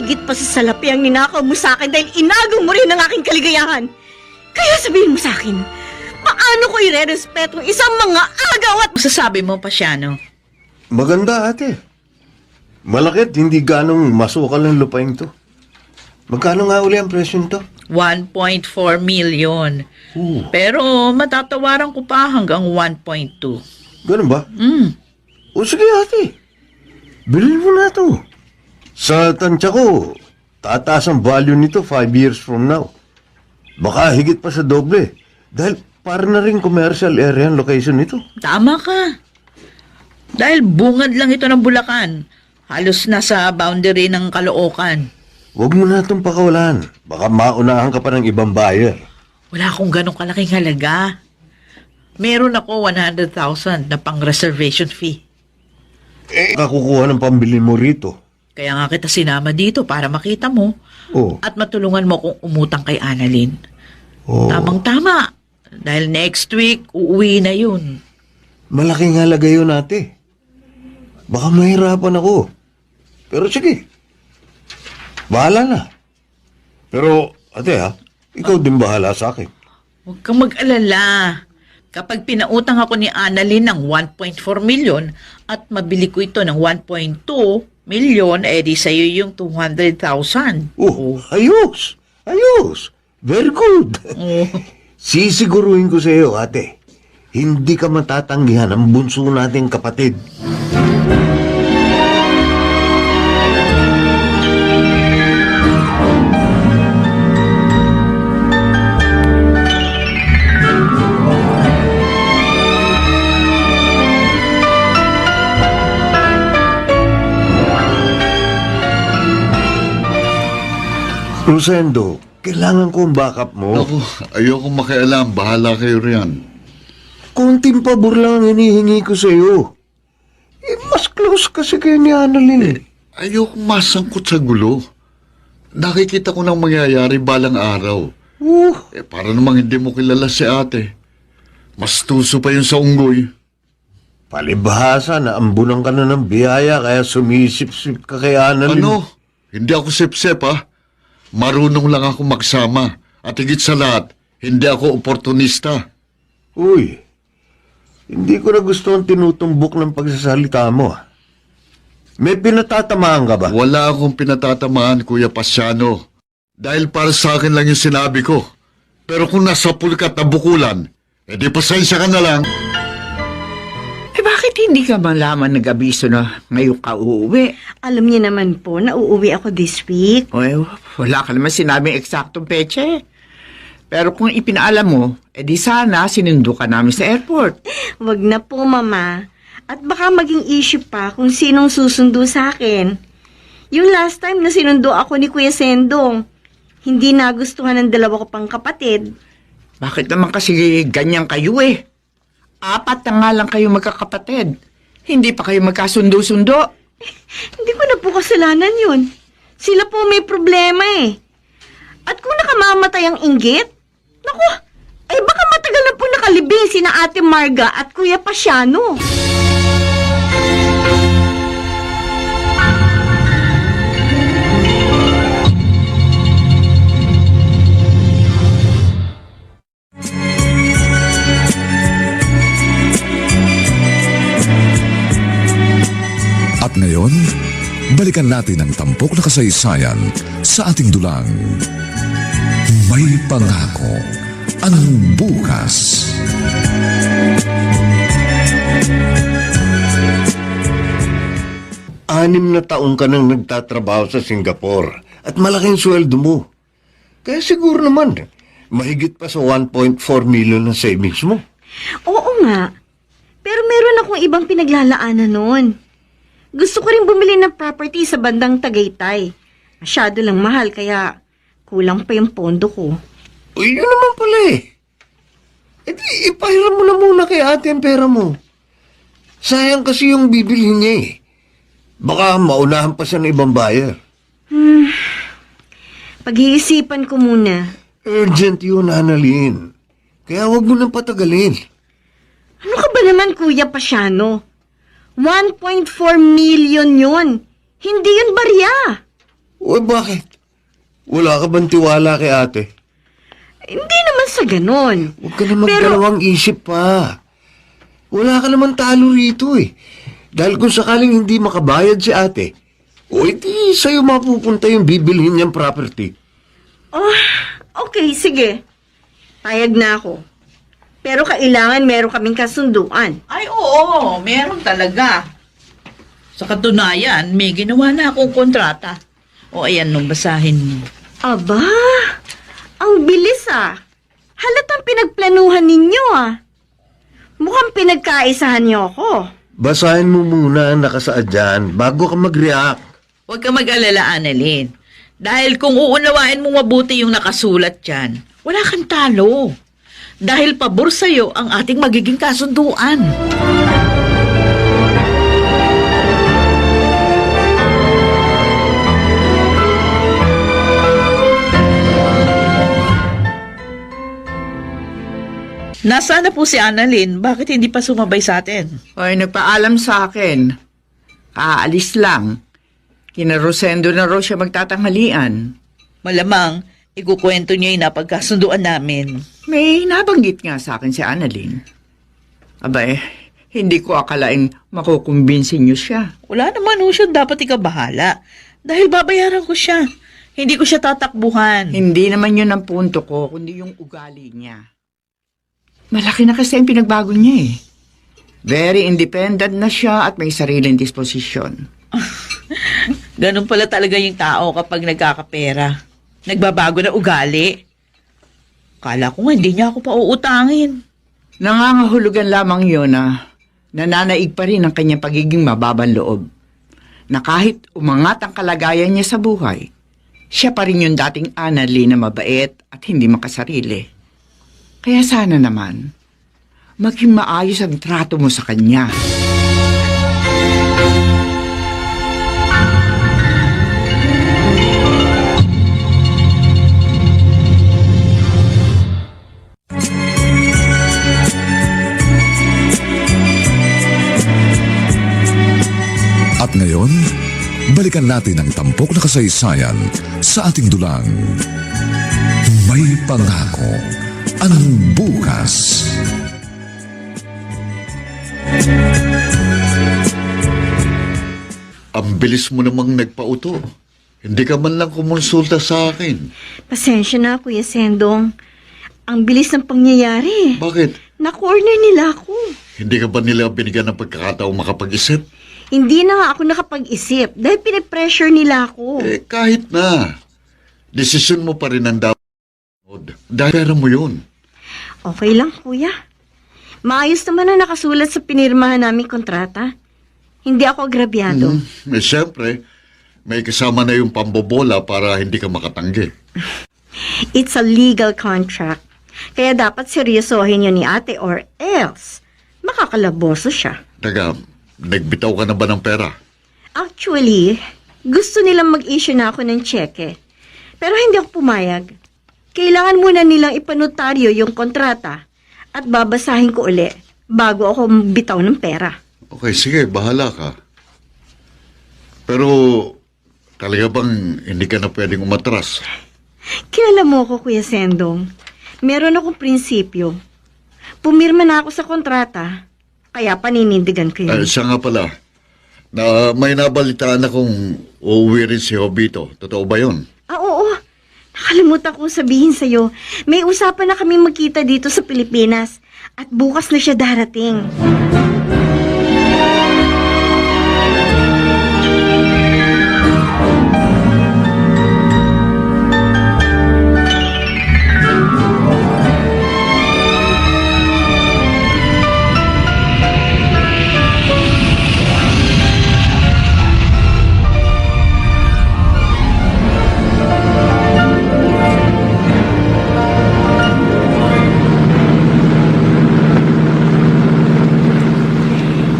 higit pa sa salapi ang ninakaw mo sa akin dahil inagaw mo rin ang aking kaligayahan. Kaya sabihin mo sa akin, paano ko ire-respeto ang isang mga agaw at... Masasabi mo, Pasiano? Maganda, ate. Malakit, hindi ganong masukal ang lupain to. Magkano nga uli ang presyo nito? 1.4 million. Pero matatawaran ko pa hanggang 1.2. Ganun ba? O sige, ate. Bilhin mo na to. Sa tansya ko, tataas ang value nito 5 years from now. Baka higit pa sa doble. Dahil para na rin commercial area ang location nito. Tama ka. Dahil bungad lang ito ng Bulacan. Halos nasa boundary ng Caloocan. Huwag mo na itong pakawalan. Baka maunahan ka pa ng ibang buyer. Wala akong ganong kalaking halaga. Meron ako 100,000 na pang-reservation fee. Kakukuha ng pambili mo rito. Kaya nga kita sinama dito para makita mo Oh. at matulungan mo kung umutang kay Annalyn. Oh. Tamang-tama. Dahil next week, uuwi na yun. Malaking halaga yun, ate. Baka mahirapan ako. Pero sige. Bahala na. Pero, ate ikaw din bahala sa akin. Huwag kang mag-alala. Kapag pinautang ako ni Annalyn ng 1.4 million at mabili ko ito ng 1.2 million, di sa'yo yung 200,000. Oh, ayos. Ayos. Very good. Oh. Sisiguruhin ko sa iyo, ate. Hindi ka matatanggihan ang bunso nating kapatid. Rosendo, kailangan ko ang backup mo. Naku, ayoko makialam. Bahala kayo riyan. Konting pabor lang ang hinihingi ko sa iyo. Mas close kasi kayo ni Annalyn. Ayoko masangkot sa gulo. Nakikita ko nang mangyayari balang araw. Para namang hindi mo kilala si ate. Mas tuso pa yun sa unggoy. Palibhasa na ambunan ka na ng biyaya kaya sumisip-sip ka kay Annalyn. Ano? Hindi ako sip-sip Marunong lang ako magsama. At higit sa lahat, hindi ako oportunista. Uy, hindi ko na gusto ang tinutumbok ng pagsasalita mo. May pinatatamaan ka ba? Wala akong pinatatamaan, Kuya Pasiano. Dahil para sa akin lang yung sinabi ko. Pero kung nasa pulkat na bukulan, edi pasensya ka na lang. Bakit hindi ka malaman nag-abiso na ngayon ka uuwi? Alam niyo naman po na uuwi ako this week. Wala ka naman sinabing eksaktong peche. Pero kung ipinaalam mo, edi sana sinundo ka namin sa airport. Wag na po, Mama. At baka maging issue pa kung sinong susundo sa akin. Yung last time na sinundo ako ni Kuya Sendong, hindi nagustuhan ng dalawa ko pang kapatid. Bakit naman kasi ganyan kayo 4 na nga lang kayo magkakapatid. Hindi pa kayo magkasundo-sundo. Hindi ko na po kasalanan yun. Sila po may problema At kung nakamamatay ang inggit, naku, baka matagal na po nakalibing sina Ate Marga at Kuya Pasiano. At ngayon, balikan natin ang tampok na kasaysayan sa ating dulang. May pangako ang bukas. Anim na taong ka nang nagtatrabaho sa Singapore at malaking sweldo mo. Kaya siguro naman, mahigit pa sa 1.4 million na savings mo. Oo nga, pero meron akong ibang pinaglalaanan noon. Gusto ko rin bumili ng property sa bandang Tagaytay. Masyado lang mahal kaya kulang pa yung pondo ko. Uy, yun naman pala di, ipahiram mo na muna kay ate ang pera mo. Sayang kasi yung bibilhin niya Baka maunahan pa siya ng ibang buyer. Pag-iisipan ko muna. Urgent yun, Annalyn. Kaya huwag mo nang patagalin. Ano ka ba naman, Kuya Pasiano? 1.4 million yun. Hindi yun barya. O bakit? Wala ka bang tiwala kay ate? Hindi naman sa ganon. Huwag ka na magdalawang isip pa. Wala ka naman talo rito eh. Dahil kung sakaling hindi makabayad si ate, o edi sa'yo mapupunta yung bibilhin niyang property. Oh, okay, sige. Payag na ako. Pero kailangan meron kaming kasunduan. Ay, oo, meron talaga. Sa katunayan, may ginawa na akong kontrata. O ayan, nung basahin mo. Aba, ang bilis ah. Halatang pinagplanuhan ninyo ah. Mukhang pinagkaisahan niyo ako. Basahin mo muna ang nakasaad dyan bago ka mag-react. Huwag ka mag-alala, Annalyn. Dahil kung uunawain mo mabuti yung nakasulat dyan, wala kang talo. Dahil pabor sa'yo ang ating magiging kasunduan. Nasaan na po si Annalyn? Bakit hindi pa sumabay sa atin? Ay, nagpaalam sa akin. Aalis lang. Kina Rosendo na raw siya magtatanghalian. Malamang, ikukwento niya yung napagkasunduan namin. May nabanggit nga sa akin si Annalyn. Abay, hindi ko akalaing makukumbinsin niyo siya. Wala naman ho siya dapat ikabahala. Dahil babayaran ko siya. Hindi ko siya tatakbuhan. Hindi naman yun ang punto ko, kundi yung ugali niya. Malaki na kasi ang pinagbago niya eh. Very independent na siya at may sariling disposisyon. Ganun pala talaga yung tao kapag nagkakapera. Nagbabago na ugali. Kala ko nga hindi niya ako pauutangin. Nangangahulugan lamang yun na nananaig pa rin ang kanyang pagiging mababang loob. Na kahit umangat ang kalagayan niya sa buhay, siya pa rin yung dating Annalyn na mabait at hindi makasarili. Kaya sana naman, maging maayos ang trato mo sa kanya. At ngayon, balikan natin ang tampok na kasaysayan sa ating dulang. May pangako ang bukas. Ang bilis mo namang nagpauto. Hindi ka man lang kumonsulta sa akin. Pasensya na, Kuya Sendong. Ang bilis ng pangyayari. Bakit? Na-corner nila ako. Hindi ka ba nila binigyan ng pagkakataong makapag-isip? Hindi na nga ako nakapag-isip dahil pinipressure nila ako. Kahit na. Desisyon mo pa rin ang dapat. Dahil pera mo yun. Okay lang, Kuya. Maayos naman na nakasulat sa pinirmahan naming kontrata. Hindi ako agrabyado. Siyempre, may kasama na yung pambobola para hindi ka makatanggi. It's a legal contract. Kaya dapat seryosohin yun ni ate or else makakalaboso siya. Taga, nagbitaw ka na ba ng pera? Actually, gusto nilang mag-issue na ako ng cheque. Pero hindi ako pumayag. Kailangan muna nilang ipanotaryo yung kontrata at babasahin ko uli bago ako bitaw ng pera. Okay, sige, bahala ka. Pero, talaga bang hindi ka na pwedeng umatras? Kilala mo ko, Kuya Sendong. Meron akong prinsipyo. Pumirma na ako sa kontrata, kaya paninindigan ko yun. Siya nga pala, na may nabalitaan akong uuwi rin si Hobito. Totoo ba yun? Oo. Nakalimutan kong sabihin sa'yo. May usapan na kami magkita dito sa Pilipinas at bukas na siya darating.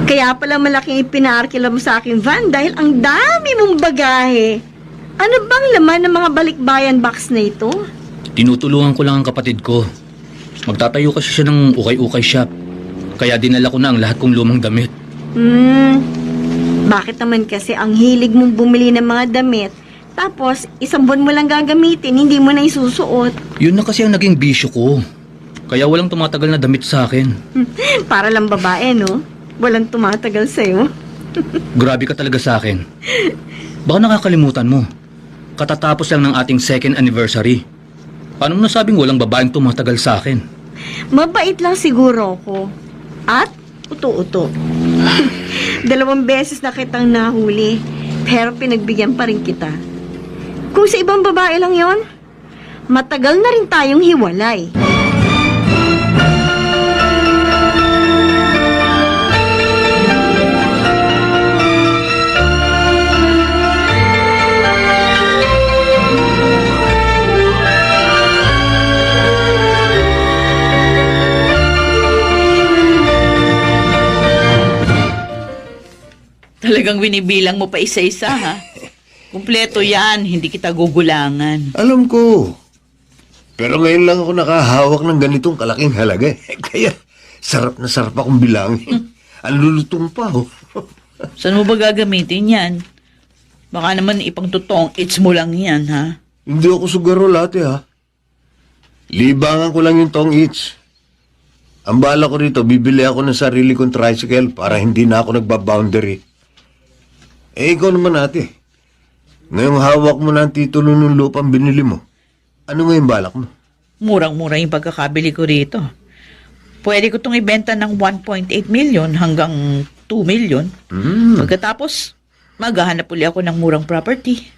Kaya pala malaking ipinaarkila mo sa aking van dahil ang dami mong bagahe. Ano bang laman ng mga balikbayan box na ito? Tinutulungan ko lang ang kapatid ko. Magtatayo kasi siya ng ukay-ukay shop. Kaya dinala ko na ang lahat kong lumang damit. Bakit naman kasi ang hilig mong bumili ng mga damit Tapos, isang buwan mo lang gagamitin, hindi mo na isusuot. Yun na kasi ang naging bisyo ko. Kaya walang tumatagal na damit sa akin. Para lang babae, no? Walang tumatagal sa'yo. Grabe ka talaga sa akin. Baka nakakalimutan mo. Katatapos lang ng ating second anniversary. Paano mo nasabing walang babaeng tumatagal sa akin? Mabait lang siguro ako. At uto-uto. 2 beses na kitang nahuli, pero pinagbigyan pa rin kita. Kung sa ibang babae lang yon, matagal na rin tayong hiwalay. Talagang binibilang mo pa isa-isa, ha? Kumpleto yan, hindi kita gugulangan. Alam ko. Pero ngayon lang ako nakahawak ng ganitong kalaking halaga. Kaya sarap na sarap akong bilangin. Ang lulutong pa, oh. Saan mo ba gagamitin yan? Baka naman ipang totoong it's mo lang yan, ha? Hindi ako sugaro lahat, ha. Libangan ko lang yung tong each. Ang bala ko rito, bibili ako ng sarili kong tricycle para hindi na ako nagbaboundary. Ikaw naman ate. Ngayong hawak mo na ang titulo ng lupang binili mo. Ano ngayon balak mo? Murang-mura yung pagkakabili ko rito. Pwede ko itong ibenta ng 1.8 million hanggang 2 million. Pagkatapos, maghahanap uli ako ng murang property.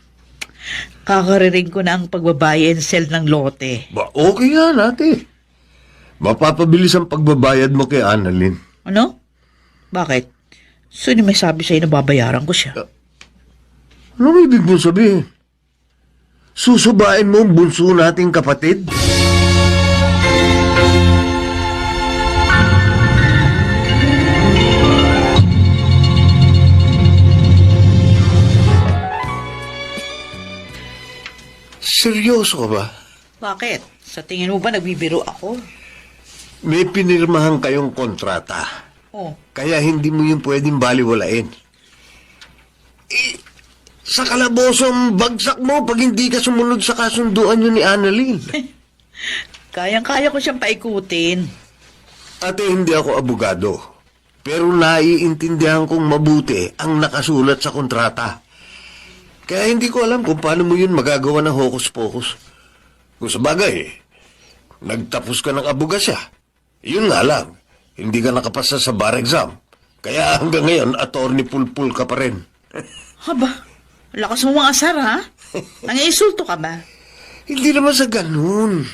Kakariring ko na ang pagbabuy and sell ng lote. Ba, okay yan ate. Mapapabilis ang pagbabayad mo kay Annalyn. Ano? Bakit? Sino may sabi sa'yo na babayaran ko siya? Anong ibig mo sabihin? Susubain mo ang bunso nating kapatid? Seryoso ka ba? Bakit? Sa tingin mo ba nagbibiro ako? May pinirmahan kayong kontrata. Oh, Kaya hindi mo yun pwedeng baliwalain. Sa kalabosong bagsak mo pag hindi ka sumunod sa kasunduan yun ni Annalyn. kayang-kaya ko siyang paikutin. Ate, hindi ako abogado. Pero naiintindihan kong mabuti ang nakasulat sa kontrata. Kaya hindi ko alam kung paano mo yun magagawa ng hokus-pokus. Kung sa bagay, nagtapos ka ng abogasya. Yun nga lang, hindi ka nakapasa sa bar exam. Kaya hanggang ngayon, attorney pulpul ka pa rin. Haba, lakas mo mga asar, ha? Nangiinsulto ka ba? Hindi naman sa ganun.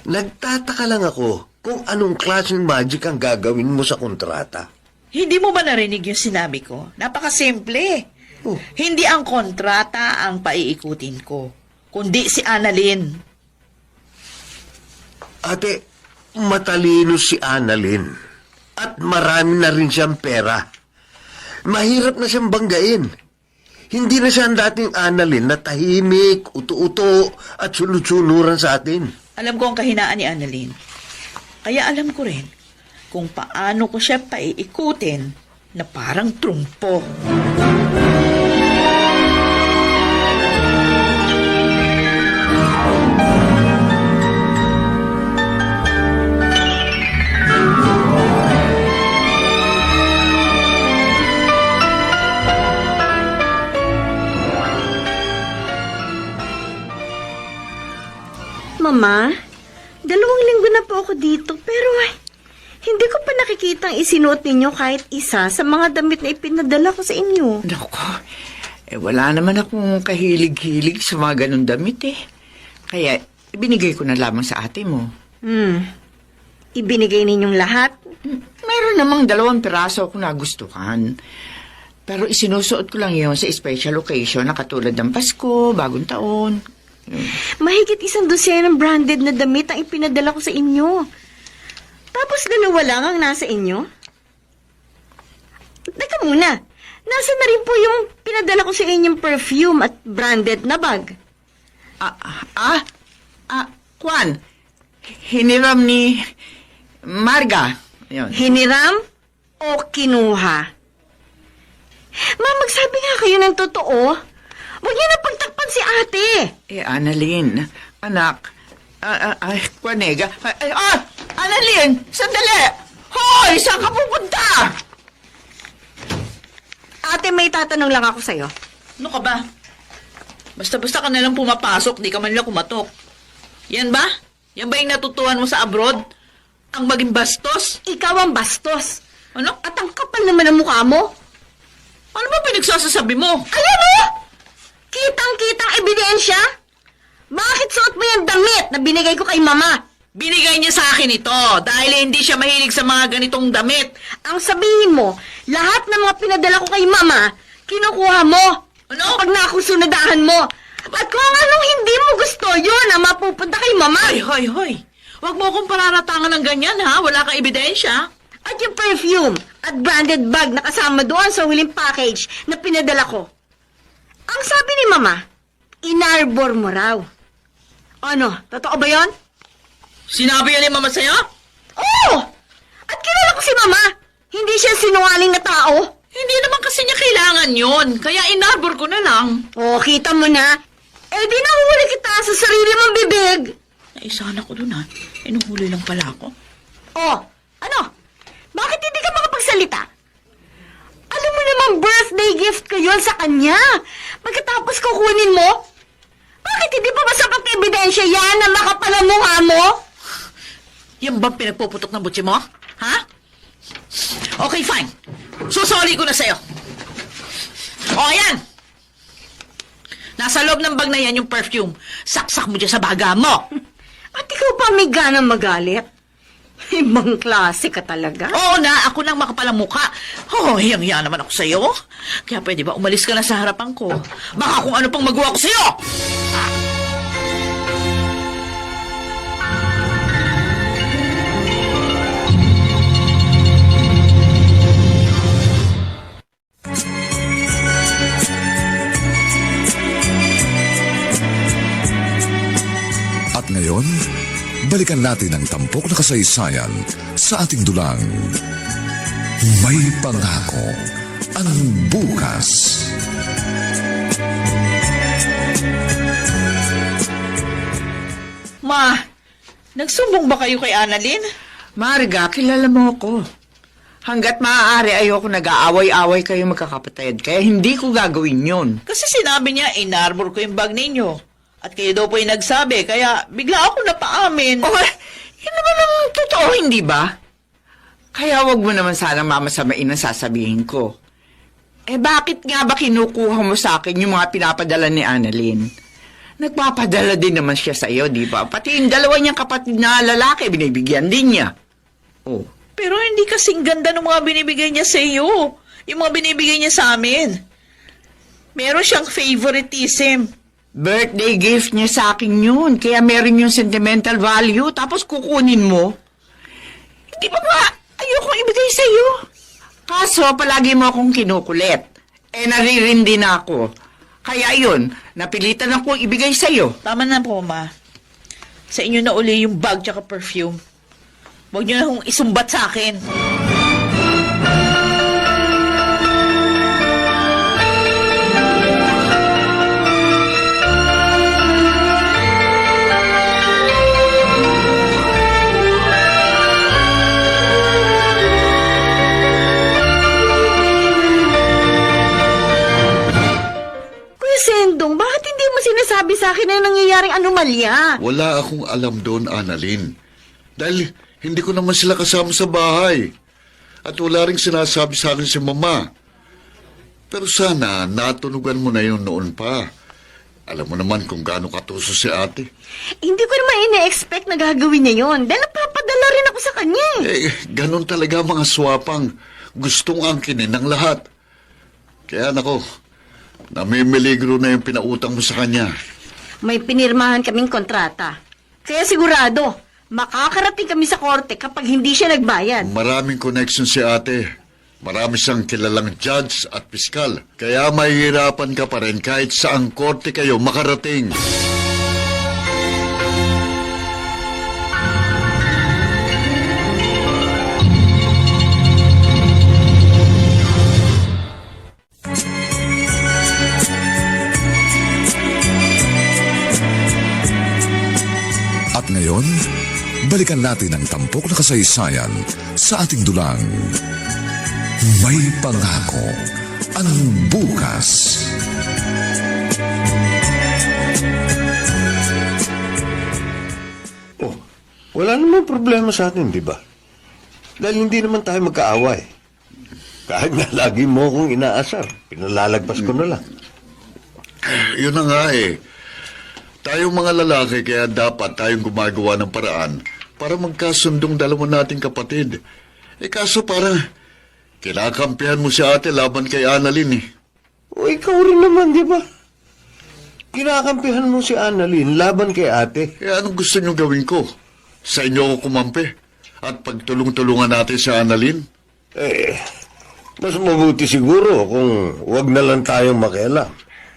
Nagtataka lang ako kung anong klaseng magic ang gagawin mo sa kontrata. Hindi mo ba narinig yung sinabi ko? Napakasimple. Oh. Hindi ang kontrata ang paiikutin ko, kundi si Annalyn. Ate, matalino si Annalyn. At marami na rin siyang pera. Mahirap na siyang banggain. Hindi na siya ang dating Annalyn na tahimik, uto-uto at sunod-sunuran sa atin. Alam ko ang kahinaan ni Annalyn. Kaya alam ko rin kung paano ko siya paiikutin na parang trumpo. Mama, 2 linggo na po ako dito, pero hindi ko pa nakikitang isinuot ninyo kahit isa sa mga damit na ipinadala ko sa inyo. Naku, wala naman akong kahilig-hilig sa mga ganun damit eh. Kaya, ibinigay ko na lamang sa ate mo. Ibinigay ninyong lahat? Meron namang 2 piraso akong nagustuhan. Pero isinusuot ko lang yun sa special occasion na katulad ng Pasko, Bagong Taon. Mahigit 100 ng branded na damit ang ipinadala ko sa inyo. Tapos 2 lang ang nasa inyo? Teka muna, nasa na rin po yung pinadala ko sa inyong perfume at branded na bag. Kwan, hiniram ni Marga. Yun. Hiniram o kinuha? Ma, magsabi nga kayo ng totoo. Huwag niyo na pagtakpan si ate. Annalyn, anak, Juanega, Annalyn, sandali! Hoy, saan ka pupunta? Ate, may tatanong lang ako sa'yo. Ano ka ba? Basta-basta ka nalang pumapasok, di ka man lang kumatok. Yan ba? Yan ba yung natutuhan mo sa abroad? Ang maging bastos? Ikaw ang bastos. Ano? At ang kapal naman ang mukha mo. Ano ba pinagsasasabi mo? Alam mo? Kitang-kitang ebidensya. Bakit suot mo yung damit na binigay ko kay mama? Binigay niya sa akin ito dahil hindi siya mahilig sa mga ganitong damit. Ang sabihin mo, lahat ng mga pinadala ko kay mama, kinukuha mo. Ano? Pag nakusunadahan mo. At kung anong hindi mo gusto, yun ang mapupunta kay mama. Hoy. Huwag mo akong pararatangan ng ganyan, ha? Wala kang ebidensya. At yung perfume at branded bag na kasama doon sa huling package na pinadala ko. Ang sabi ni mama, inarbor mo raw. Ano, totoo ba yon? Sinabi yan ni mama sa'yo? Oo! At kilala ko si mama. Hindi siya sinungaling na tao. Hindi naman kasi niya kailangan yon. Kaya inarbor ko na lang. Oh, kita mo na. Eh di nahuli kita sa sarili mong bibig. Naisahan ako dun, ha? Inuhuli lang pala ako. Oh, ano? Bakit hindi ka makapagsalita? Alam mo namang birthday gift ko yun sa kanya. Pagkatapos kukunin mo, bakit hindi pa masapat na ebidensya yan na makapal ang mukha mo? Yan ba pinagpuputok ng butsi mo? Ha? Okay, fine. Susoli ko na sa'yo. O, yan! Nasa loob ng bag na yan yung perfume. Saksak mo dyan sa baga mo. At ikaw pa may ganang magalit? Ibang klase ka talaga. Oo na, ako nang makapalang mukha. Oh, hiyang-hiya naman ako sa'yo. Kaya pwede ba umalis ka na sa harapan ko? Baka kung ano pang magawa ko sa'yo! At ngayon, balikan natin ang tampok na kasaysayan sa ating dulang. May pangako ang bukas. Ma, nagsumbong ba kayo kay Annalyn? Marga, kilala mo ako. Hanggat maaari ayoko nag-aaway-away kayo magkakapatid, kaya hindi ko gagawin yun. Kasi sinabi niya, inarbor ko yung bag ninyo. At kayo daw po yung nagsabi, kaya bigla ako napaamin. Oh, yun naman ang totoo, hindi ba? Kaya wag mo naman sanang mamasamain ang sasabihin ko. Eh bakit nga ba kinukuha mo sa akin yung mga pinapadala ni Annalyn? Nagpapadala din naman siya sa iyo, di ba? Pati yung dalawa niyang kapatid na lalaki, binibigyan din niya. Oh. Pero hindi kasing ganda ng mga binibigay niya sa iyo. Yung mga binibigay niya sa amin. Meron siyang favoritism. Birthday gift niya sa akin yun, kaya meron yung sentimental value, tapos kukunin mo. Hindi ba ba ayokong ibigay sa iyo? Kaso, palagi mo akong kinukulit. Eh, naririndi na ako. Kaya yun, napilitan akong ibigay sa iyo. Tama na po, ma. Sa inyo na uli yung bag tsaka perfume. Huwag niyo na akong isumbat sa akin. Sendong, bakit hindi mo sinasabi sa akin na nangyayaring anomalya? Wala akong alam doon, Annalyn. Dahil hindi ko naman sila kasama sa bahay. At wala rin sinasabi sa akin si Mama. Pero sana natunugan mo na yun noon pa. Alam mo naman kung gaano katuso si ate. Hindi ko naman ina-expect na gagawin niya yun. Dahil napapadala rin ako sa kanya. Ganun talaga mga swapang. Gustong angkinin ng lahat. Kaya nako, namimiligro na yung pinautang mo sa kanya. May pinirmahan kaming kontrata. Kaya sigurado, makakarating kami sa korte kapag hindi siya nagbayad. Maraming connection si ate. Marami siyang kilalang judge at piskal. Kaya mahihirapan ka pa rin kahit saang korte kayo makarating. ngayon, balikan natin ang tampok na kasaysayan sa ating dulang. May pangako ang bukas. Oh, wala naman problema sa atin, di ba? Dahil hindi naman tayo magkaaway. Kahit na lagi mo akong inaasar, pinalalagpas ko na lang. Yun na nga eh. Tayong mga lalaki kaya dapat tayong gumagawa ng paraan para magkasundong dalawa nating kapatid. Kaso parang kinakampihan mo si ate laban kay Annalyn eh. O ikaw rin naman, di ba? Kinakampihan mo si Annalyn laban kay ate. Anong gusto niyo gawin ko? Sa inyo ako kumampi at pagtulong-tulungan natin si Annalyn? Mas mabuti siguro kung wag na lang tayong makialam.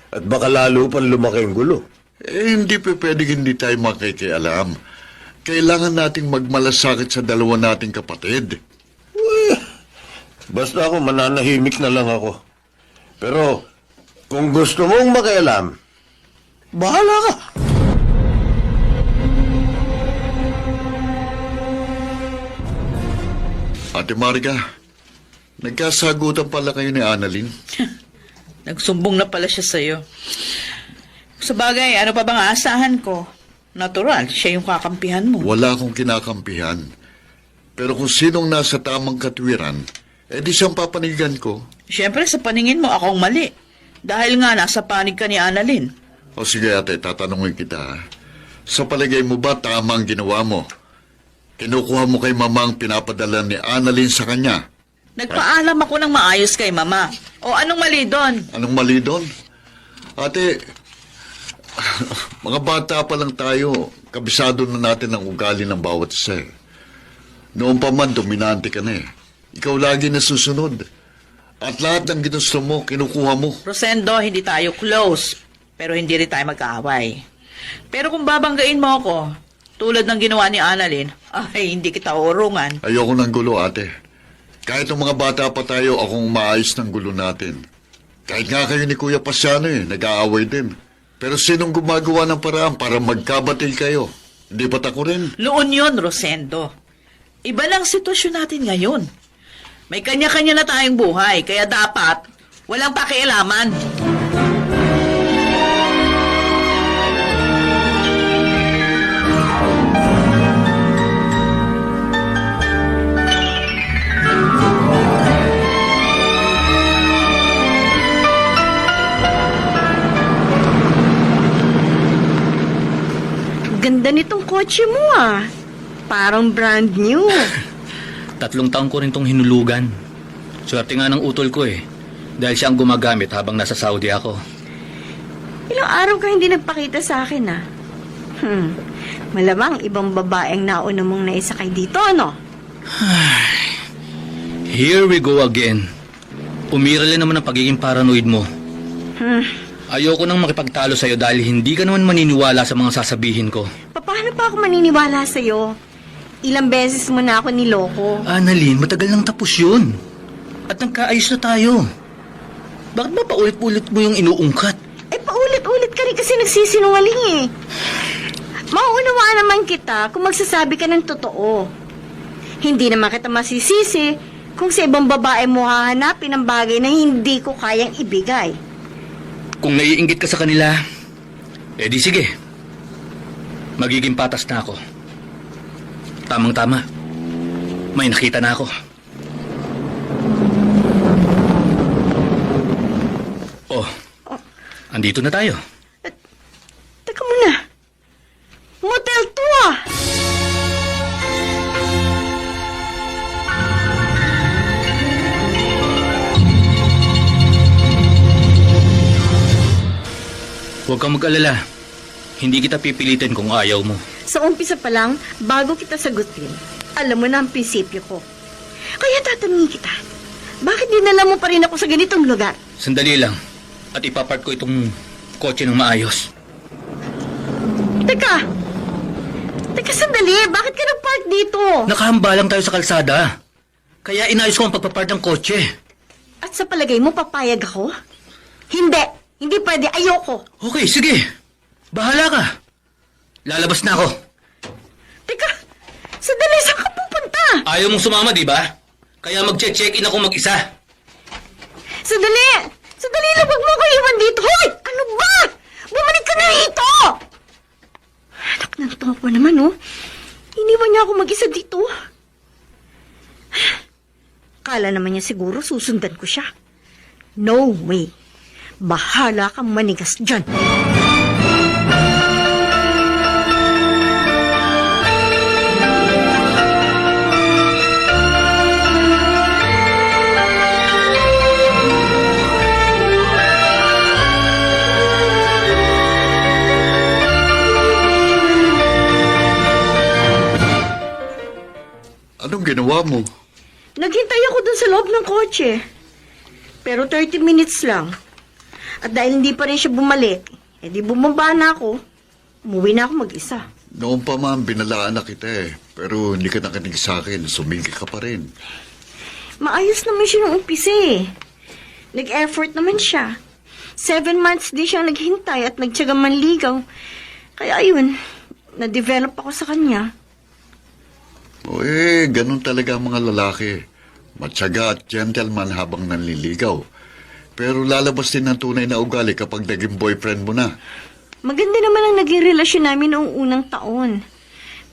At baka lalo pang lumaki ang gulo. Hindi pa pwedeng hindi tayo makikialam. Kailangan nating magmalasakit sa dalawa nating kapatid. Basta ako, mananahimik na lang ako. Pero, kung gusto mong makialam, bahala ka. Ate Marga, nagkasagutan pala kayo ni Annalyn. Nagsumbong na pala siya sa'yo. Sa bagay, ano pa bang aasahan ko? Natural, siya yung kakampihan mo. Wala akong kinakampihan. Pero kung sinong nasa tamang katwiran, di siyang papanigan ko. Siyempre, sa paningin mo, akong mali. Dahil nga, nasa panig ka ni Annalyn. O sige ate, tatanungin kita. Sa palagay mo ba tama ang ginawa mo? Kinukuha mo kay mama ang pinapadala ni Annalyn sa kanya. Nagpaalam ako ng maayos kay mama. O anong mali doon? Anong mali doon? Ate, mga bata pa lang tayo, kabisado na natin ang ugali ng bawat isa eh. Noon pa man, dominante ka na eh. Ikaw lagi nasusunod. At lahat ng ginusto mo, kinukuha mo. Rosendo, hindi tayo close. Pero hindi rin tayo magkaaway. Pero kung babanggain mo ako, tulad ng ginawa ni Annalyn, ay hindi kita urungan. Ayoko ng gulo, ate. Kahit ng mga bata pa tayo, akong maayos ng gulo natin. Kahit nga kayo ni Kuya Pasiano nag-aaway din. Pero sinong gumagawa ng paraan para magkabatil kayo? Hindi ba't ako rin? Noon yun, Rosendo. Iba lang sitwasyon natin ngayon. May kanya-kanya na tayong buhay, kaya dapat walang pakialaman. Ganda nitong kotse mo ah. Parang brand new. 3 taon ko rin tong hinulugan. Swerte nga ng utol ko eh. Dahil siya ang gumagamit habang nasa Saudi ako. Ilang araw ka hindi nagpakita sa akin ah. Malamang ibang babaeng nauna mong naisakay dito, ano? Here we go again. Umiral naman ang pagiging paranoid mo. Ayoko nang makipagtalo sa'yo dahil hindi ka naman maniniwala sa mga sasabihin ko. Paano pa ako maniniwala sa'yo? Ilang beses mo na ako niloko. Annalyn, matagal nang tapos yun. At nagkaayos na tayo. Bakit ba paulit-ulit mo yung inuungkat? Paulit-ulit ka rin kasi nagsisinungaling eh. Mauunawaan naman kita kung magsasabi ka ng totoo. Hindi naman kita masisisi kung sa ibang babae mo hahanapin ang bagay na hindi ko kayang ibigay. Kung naiinggit ka sa kanila, di sige. Magiging patas na ako. Tamang-tama. May nakita na ako. Andito na tayo. Teka muna. Motel 2 ah! Huwag kang mag-alala. Hindi kita pipilitin kung ayaw mo. Sa umpisa pa lang, bago kita sagutin, alam mo na ang prinsipyo ko. Kaya tatanungin kita, bakit dinala mo pa rin ako sa ganitong lugar? Sandali lang. At ipapark ko itong kotse ng maayos. Teka sandali, bakit ka nag-park dito? Nakahamba lang tayo sa kalsada. Kaya inayos ko ang pagpapark ng kotse. At sa palagay mo, papayag ako? Hindi pwede, ayoko. Okay, sige. Bahala ka. Lalabas na ako. Ayaw mong sumama, di ba? Kaya magche-check-in ako mag-isa. Sandali! Sandali lang, wag mo ko iwan dito! Hoy! Ano ba? Bumalik ka na rito! Anak ng topo naman, oh. Iniwan niya ako mag-isa dito. Kala naman niya siguro susundan ko siya. No way. Bahala kang manigas dyan. Anong ginawa mo? Naghintay ako dun sa loob ng kotse. Pero 30 minutes lang. At dahil hindi pa rin siya bumalik, edi bumaba na ako. Umuwi na ako mag-isa. Noon pa man, binalaan na kita eh. Pero hindi ka nakinig sa akin. Sumingki ka pa rin. Maayos naman siya nung umpisa eh. Nag-effort naman siya. 7 months din siyang naghintay at nagtyaga manligaw. Kaya ayun, na-develop ako sa kanya. O ganun talaga ang mga lalaki. Matyaga at gentleman habang nanliligaw. Pero lalabas din ang tunay na ugali kapag naging boyfriend mo na. Maganda naman ang naging relasyon namin noong unang taon.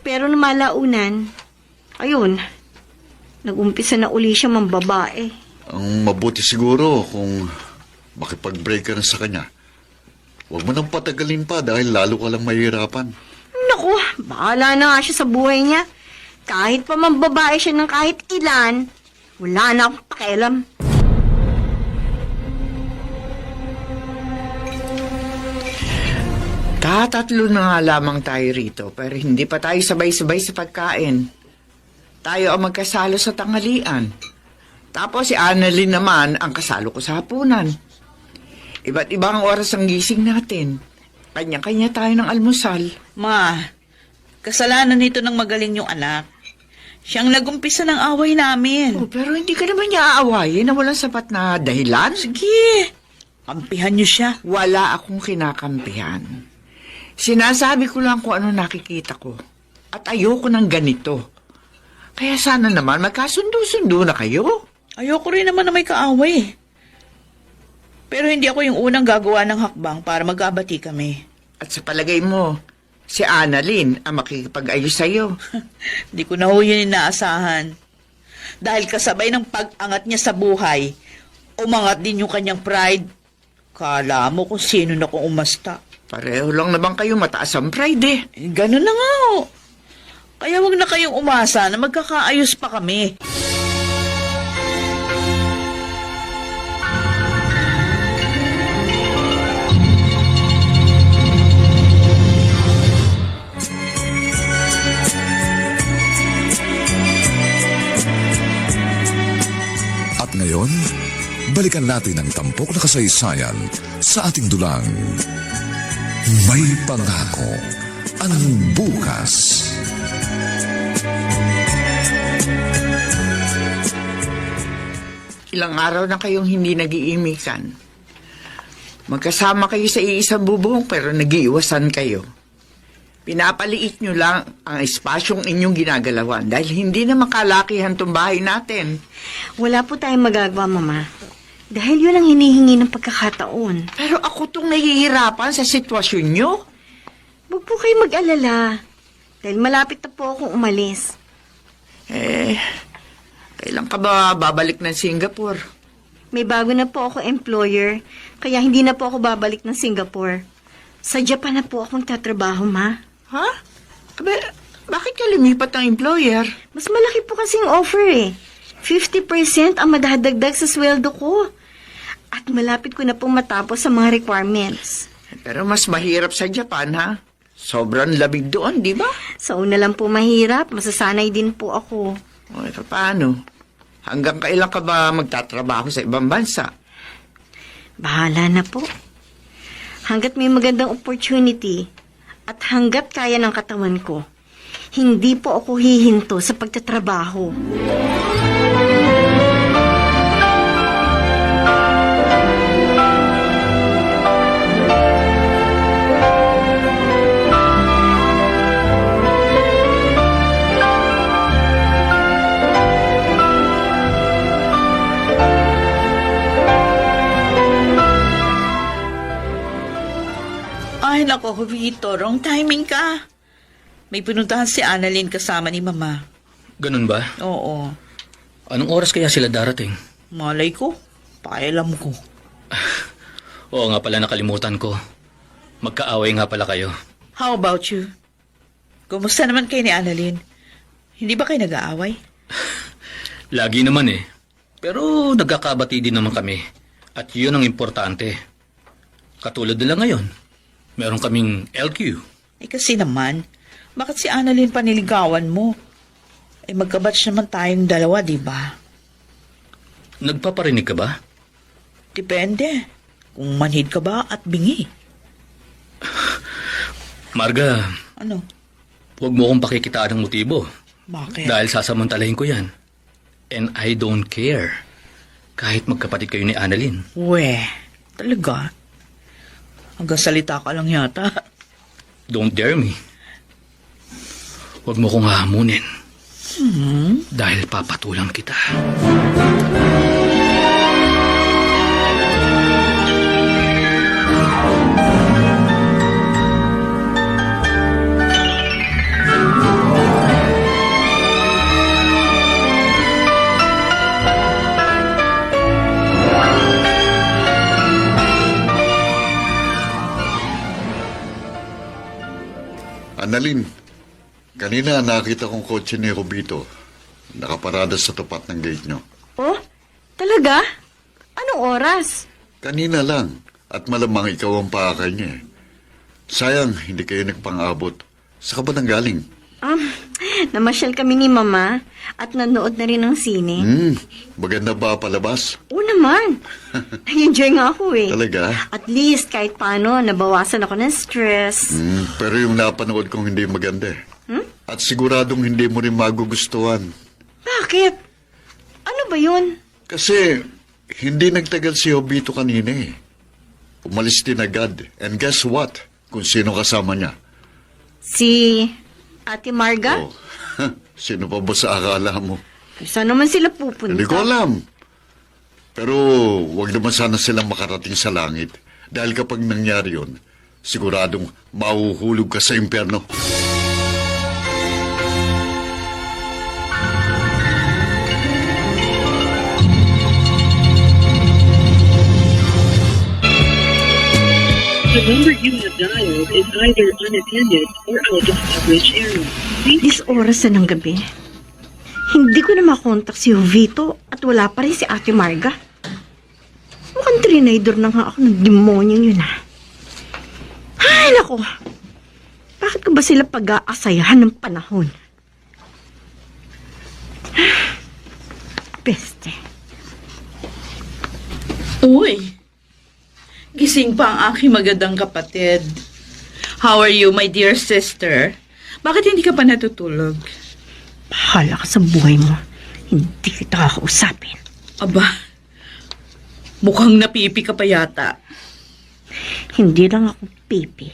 Pero namalaunan, ayun, nag-umpisa na uli siya mambabae. Ang mabuti siguro kung makipag-break ka na sa kanya. Huwag mo nang patagalin pa dahil lalo ka lang mahihirapan. Naku, bahala na nga siya sa buhay niya. Kahit pa mambabae siya ng kahit ilan, wala na akong pakialam. Tatatlo na nga lamang tayo rito, pero hindi pa tayo sabay-sabay sa pagkain. Tayo ang magkasalo sa tanghalian. Tapos si Annalyn naman ang kasalo ko sa hapunan. Iba't ibang oras ang gising natin. Kanya-kanya tayo ng almusal. Ma, kasalanan nito ng magaling yung anak. Siyang nagumpisa ng away namin. Oh, pero hindi ka naman niya aawayin na walang sapat na dahilan. Sige, kampihan niyo siya. Wala akong kinakampihan. Sinasabi ko lang kung ano nakikita ko. At ayoko ng ganito. Kaya sana naman magkasundo-sundo na kayo. Ayoko rin naman na may kaaway. Pero hindi ako yung unang gagawa ng hakbang para mag-abati kami. At sa palagay mo, si Annalyn ang makikipag-ayos sa'yo. Hindi ko na ho yun inaasahan. Dahil kasabay ng pag-angat niya sa buhay, umangat din yung kanyang pride. Kala mo kung sino na kung umasta. Pareho lang naman kayo mataas ang pride eh. Ganun na nga ho. Kaya wag na kayong umasa na magkakaayos pa kami. At ngayon, balikan natin ang tampok na kasaysayan sa ating dulang. May pangako ang bukas. Ilang araw na kayong hindi nag-iimikan. Magkasama kayo sa iisang bubong pero nag-iiwasan kayo. Pinapaliit nyo lang ang espasyong inyong ginagalawan dahil hindi na makalakihan tong bahay natin. Wala po tayong magagawa, Mama. Dahil yun ang hinihingi ng pagkakataon. Pero ako tong nahihirapan sa sitwasyon nyo. Huwag po kayo mag-alala. Dahil malapit na po akong umalis. Kailan ka ba babalik ng Singapore? May bago na po ako employer, kaya hindi na po ako babalik ng Singapore. Sa Japan na po akong tatrabaho, Ma. Ha? Bakit ka lumipat ng employer? Mas malaki po kasing offer eh. 50% ang madadagdag sa sweldo ko. At malapit ko na pong matapos sa mga requirements. Pero mas mahirap sa Japan, ha? Sobrang labig doon, di ba? Sa una lang po mahirap, masasanay din po ako. O, paano? Hanggang kailan ka ba magtatrabaho sa ibang bansa? Bahala na po. Hanggat may magandang opportunity at hanggat kaya ng katawan ko, hindi po ako hihinto sa pagtatrabaho. Ay, nako, Vito, wrong timing ka. May pinuntahan si Annalyn kasama ni Mama. Ganun ba? Oo. Anong oras kaya sila darating? Malay ko. Pakialam ko. Oo nga pala, nakalimutan ko. Magkaaway nga pala kayo. How about you? Kumusta naman kayo ni Annalyn? Hindi ba kayo nag-aaway? Lagi naman eh. Pero nagkakabati din naman kami. At yun ang importante. Katulad nila ngayon. Meron kaming LQ. Eh kasi naman, bakit si Annalyn paniligawan mo? Eh magkabatch naman tayong dalawa, di ba? Nagpaparinig ka ba? Depende. Kung manhid ka ba at bingi. Marga, Ano? huwag mo akong pakikitaan ng motibo. Bakit? Dahil sasamantalahin ko yan. And I don't care. Kahit magkapatid kayo ni Annalyn. Weh, talaga? Hanggang salita ka lang yata. Don't dare me. Huwag mo kong hahamunin. Dahil papatulang kita. Annalyn, kanina nakita kong kotse ni Robito. Nakaparada sa tapat ng gate nyo. Oh, talaga? Anong oras? Kanina lang. At malamang ikaw ang paakay niya eh. Sayang, hindi kayo nagpang-abot. Saan ka ba nanggaling? Namasyal kami ni Mama at nanood na rin ng sine. Maganda ba palabas? Oo naman. Nag-enjoy nga ako eh. Talaga? At least kahit paano, nabawasan ako ng stress. Pero yung napanood kong hindi maganda eh. At siguradong hindi mo rin magugustuhan. Bakit? Ano ba yun? Kasi hindi nagtagal si Obito kanina eh. Umalis din agad. And guess what? Kung sino kasama niya. Si Ate Marga? Oh, sino pa ba sa akala mo? Saan naman sila pupunta? Hindi ko alam. Pero wag naman sana silang makarating sa langit. Dahil kapag nangyari yun, siguradong mahuhulog ka sa impyerno. The number you have dialed is either unattended or out of coverage area. Please This oras na ng gabi. Hindi ko na makontak si Jovito at wala pa rin si Ate Marga. Mukhang trinidor na nga ako ng demonyong yun ah. Ay, nako. Bakit ko ba sila pag-aasayahan ng panahon? Peste. Uy, gising pa ang aking magandang kapatid. How are you, my dear sister? Bakit hindi ka pa natutulog? Bahala ka sa buhay mo. Hindi kita kakausapin. Aba, mukhang napipi ka pa yata. Hindi lang ako pipi.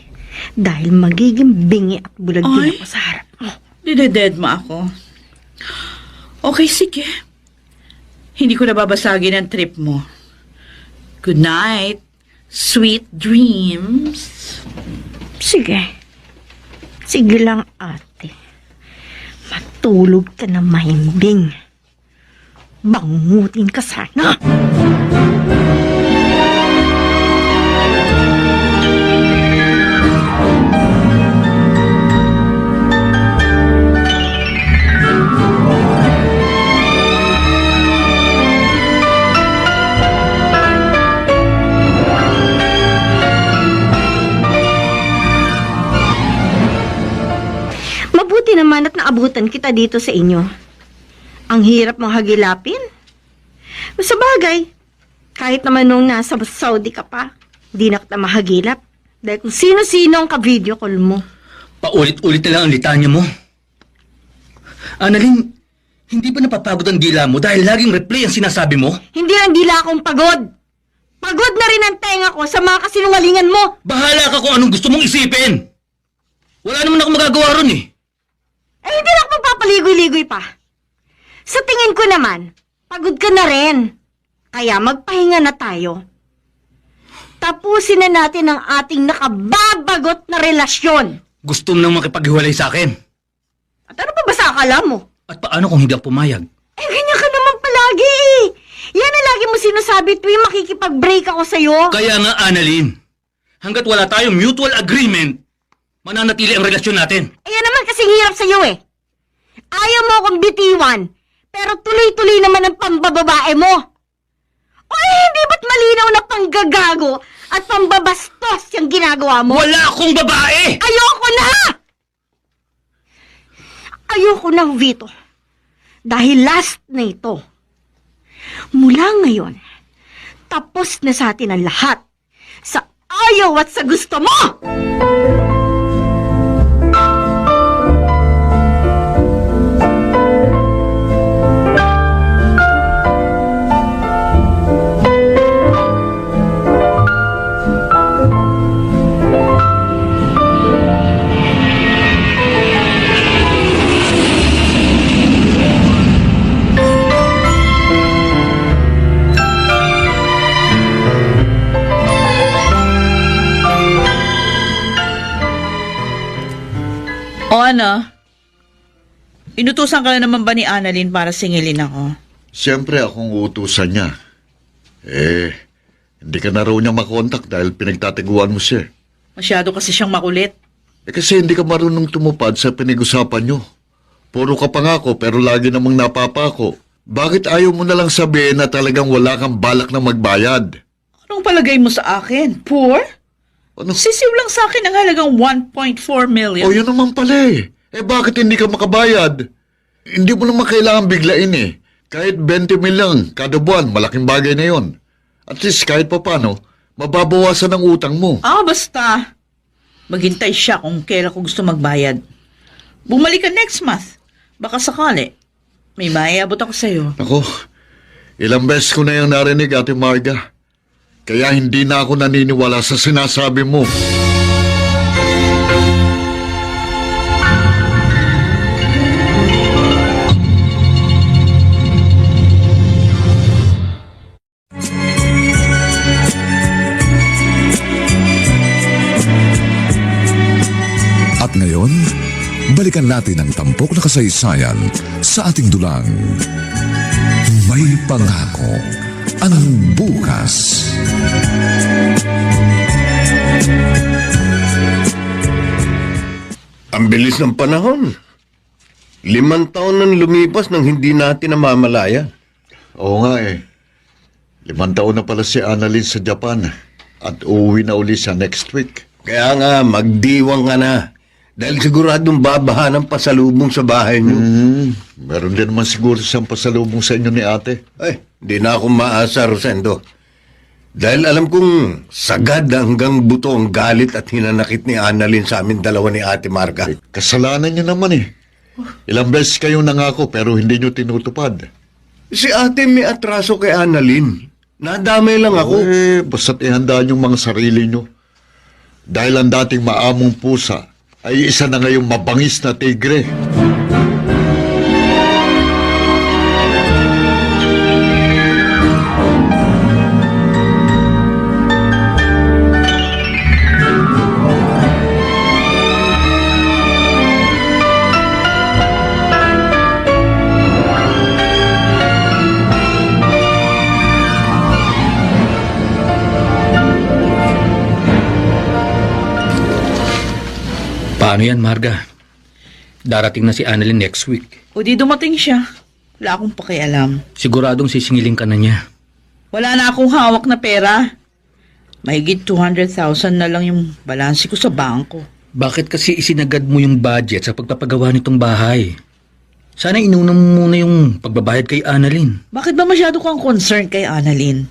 Dahil magiging bingi at bulag din Ay. ako sa harap mo. Dineded mo ako. Okay, sige. Hindi ko nababasagin ang trip mo. Good night. Sweet dreams. Sige. Sige lang, ate. Matulog ka na mahimbing. Bangutin ka sana. Mabuti naman at naabutan kita dito sa inyo. Ang hirap mong hagilapin. Sa bagay, kahit naman nung nasa Saudi ka pa, di na kita mahagilap. Dahil kung sino-sino ang ka-video call mo. Paulit-ulit na lang ang litanya mo. Annalyn, hindi ba napapagod ang dila mo dahil laging replay ang sinasabi mo? Hindi lang dila akong pagod. Pagod na rin ang tenga ko sa mga kasinungalingan mo. Bahala ka kung anong gusto mong isipin. Wala naman ako magagawa ron eh. Eh, hindi na ako magpapaligoy-ligoy pa. Sa tingin ko naman, pagod ka na rin. Kaya magpahinga na tayo. tapusin na natin ang ating nakababagot na relasyon. Gusto mo nang makipaghiwalay sa akin. At ano pa ba sa akala mo? At paano kung hindi ako pumayag? Eh, ganyan ka naman palagi eh. Yan ang lagi mo sinasabi tuwing makikipag-break ako sa'yo. Kaya nga, Annalyn, hanggat wala tayong mutual agreement, mananatili ang relasyon natin. Ayan naman kasing hirap sa'yo eh. Ayaw mo akong bitiwan, pero tuloy-tuloy naman ang pambababae mo. O hindi ba't malinaw na panggagago at pambabastos yung ginagawa mo? Wala akong babae! Ayoko na! Ayoko na, Vito. Dahil last na ito. Mula ngayon, tapos na sa atin ang lahat. Sa ayaw at sa gusto mo! O ano? Inutusan ka na naman ba ni Annalyn para singilin ako? Siyempre akong utusan niya. Hindi ka na raw niya makontak dahil pinagtatiguan mo siya. Masyado kasi siyang makulit. Kasi hindi ka marunong tumupad sa pinag-usapan niyo. Puro ka pangako pero lagi namang napapako. Bakit ayaw mo na lang sabihin na talagang wala kang balak na magbayad? Anong palagay mo sa akin? Poor? Ano? Sisiw lang sa akin ang halagang 1.4 million. O yun naman pala eh. Bakit hindi ka makabayad? Hindi mo naman kailangan biglain eh. Kahit 20 mil lang kada buwan, malaking bagay na yon. At least kahit pa paano, mababawasan ang utang mo. Basta. Maghintay siya kung kailan ko gusto magbayad. Bumalik ka next month. Baka sakali. May maiabot ako sa'yo. Ako, ilang beses ko na yung narinig, Ate Marga. Kaya hindi na ako naniniwala sa sinasabi mo. At ngayon, balikan natin ang tampok na kasaysayan sa ating dulang. May pangako ang bukas. Ang bilis ng panahon. 5 taon nang lumipas nang hindi natin namamalayan. Oo nga eh. 5 taon na pala si Annalyn sa Japan at uuwi na uli siya next week. Kaya nga, magdiwang ka na. Dahil siguradong babaha ng pasalubong sa bahay niyo. Meron din naman siguro siyang pasalubong sa inyo ni ate. Ay, di na ako maasa, Rosendo. Dahil alam kong sagad hanggang buto ang galit at hinanakit ni Annalyn sa amin dalawa ni Ate Marga. Kasalanan niyo naman eh. Ilang beses kayong nangako pero hindi niyo tinutupad. Si ate may atraso kay Annalyn. Nadamay lang ako. Basta't ihandaan yung mga sarili niyo. Dahil ang dating maamong pusa ay isa na ngayong mabangis na tigre. Paano yan, Marga? Darating na si Annalyn next week. O di dumating siya. Wala akong pakialam. Siguradong sisingilin ka na niya. Wala na akong hawak na pera. Mahigit 200,000 na lang yung balanse ko sa bangko. Bakit kasi isinagad mo yung budget sa pagpapagawa nitong bahay? Sana inuna mo muna yung pagbabayad kay Annalyn. Bakit ba masyado kang concerned kay Annalyn?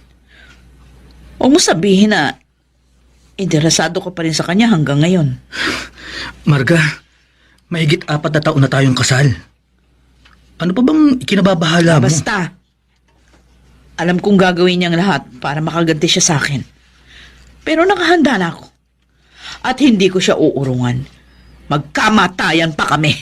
Huwag mo sabihin na interesado ka pa rin sa kanya hanggang ngayon. Marga, mahigit 4 na taon na tayong kasal. Ano pa bang ikinababahala mo? Basta. Alam kong gagawin niyang lahat para makaganti siya sa akin. Pero nakahanda na ako. At hindi ko siya uurungan. Magkamatayan pa kami.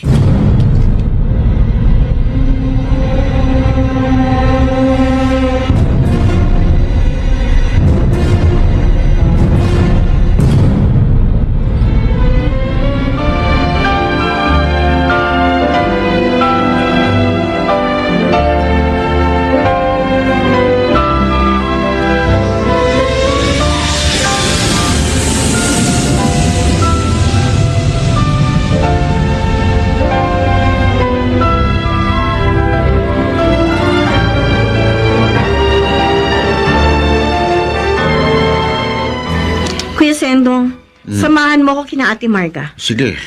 Kuya Sendong, samahan mo ko kina Ate Marga. Sige,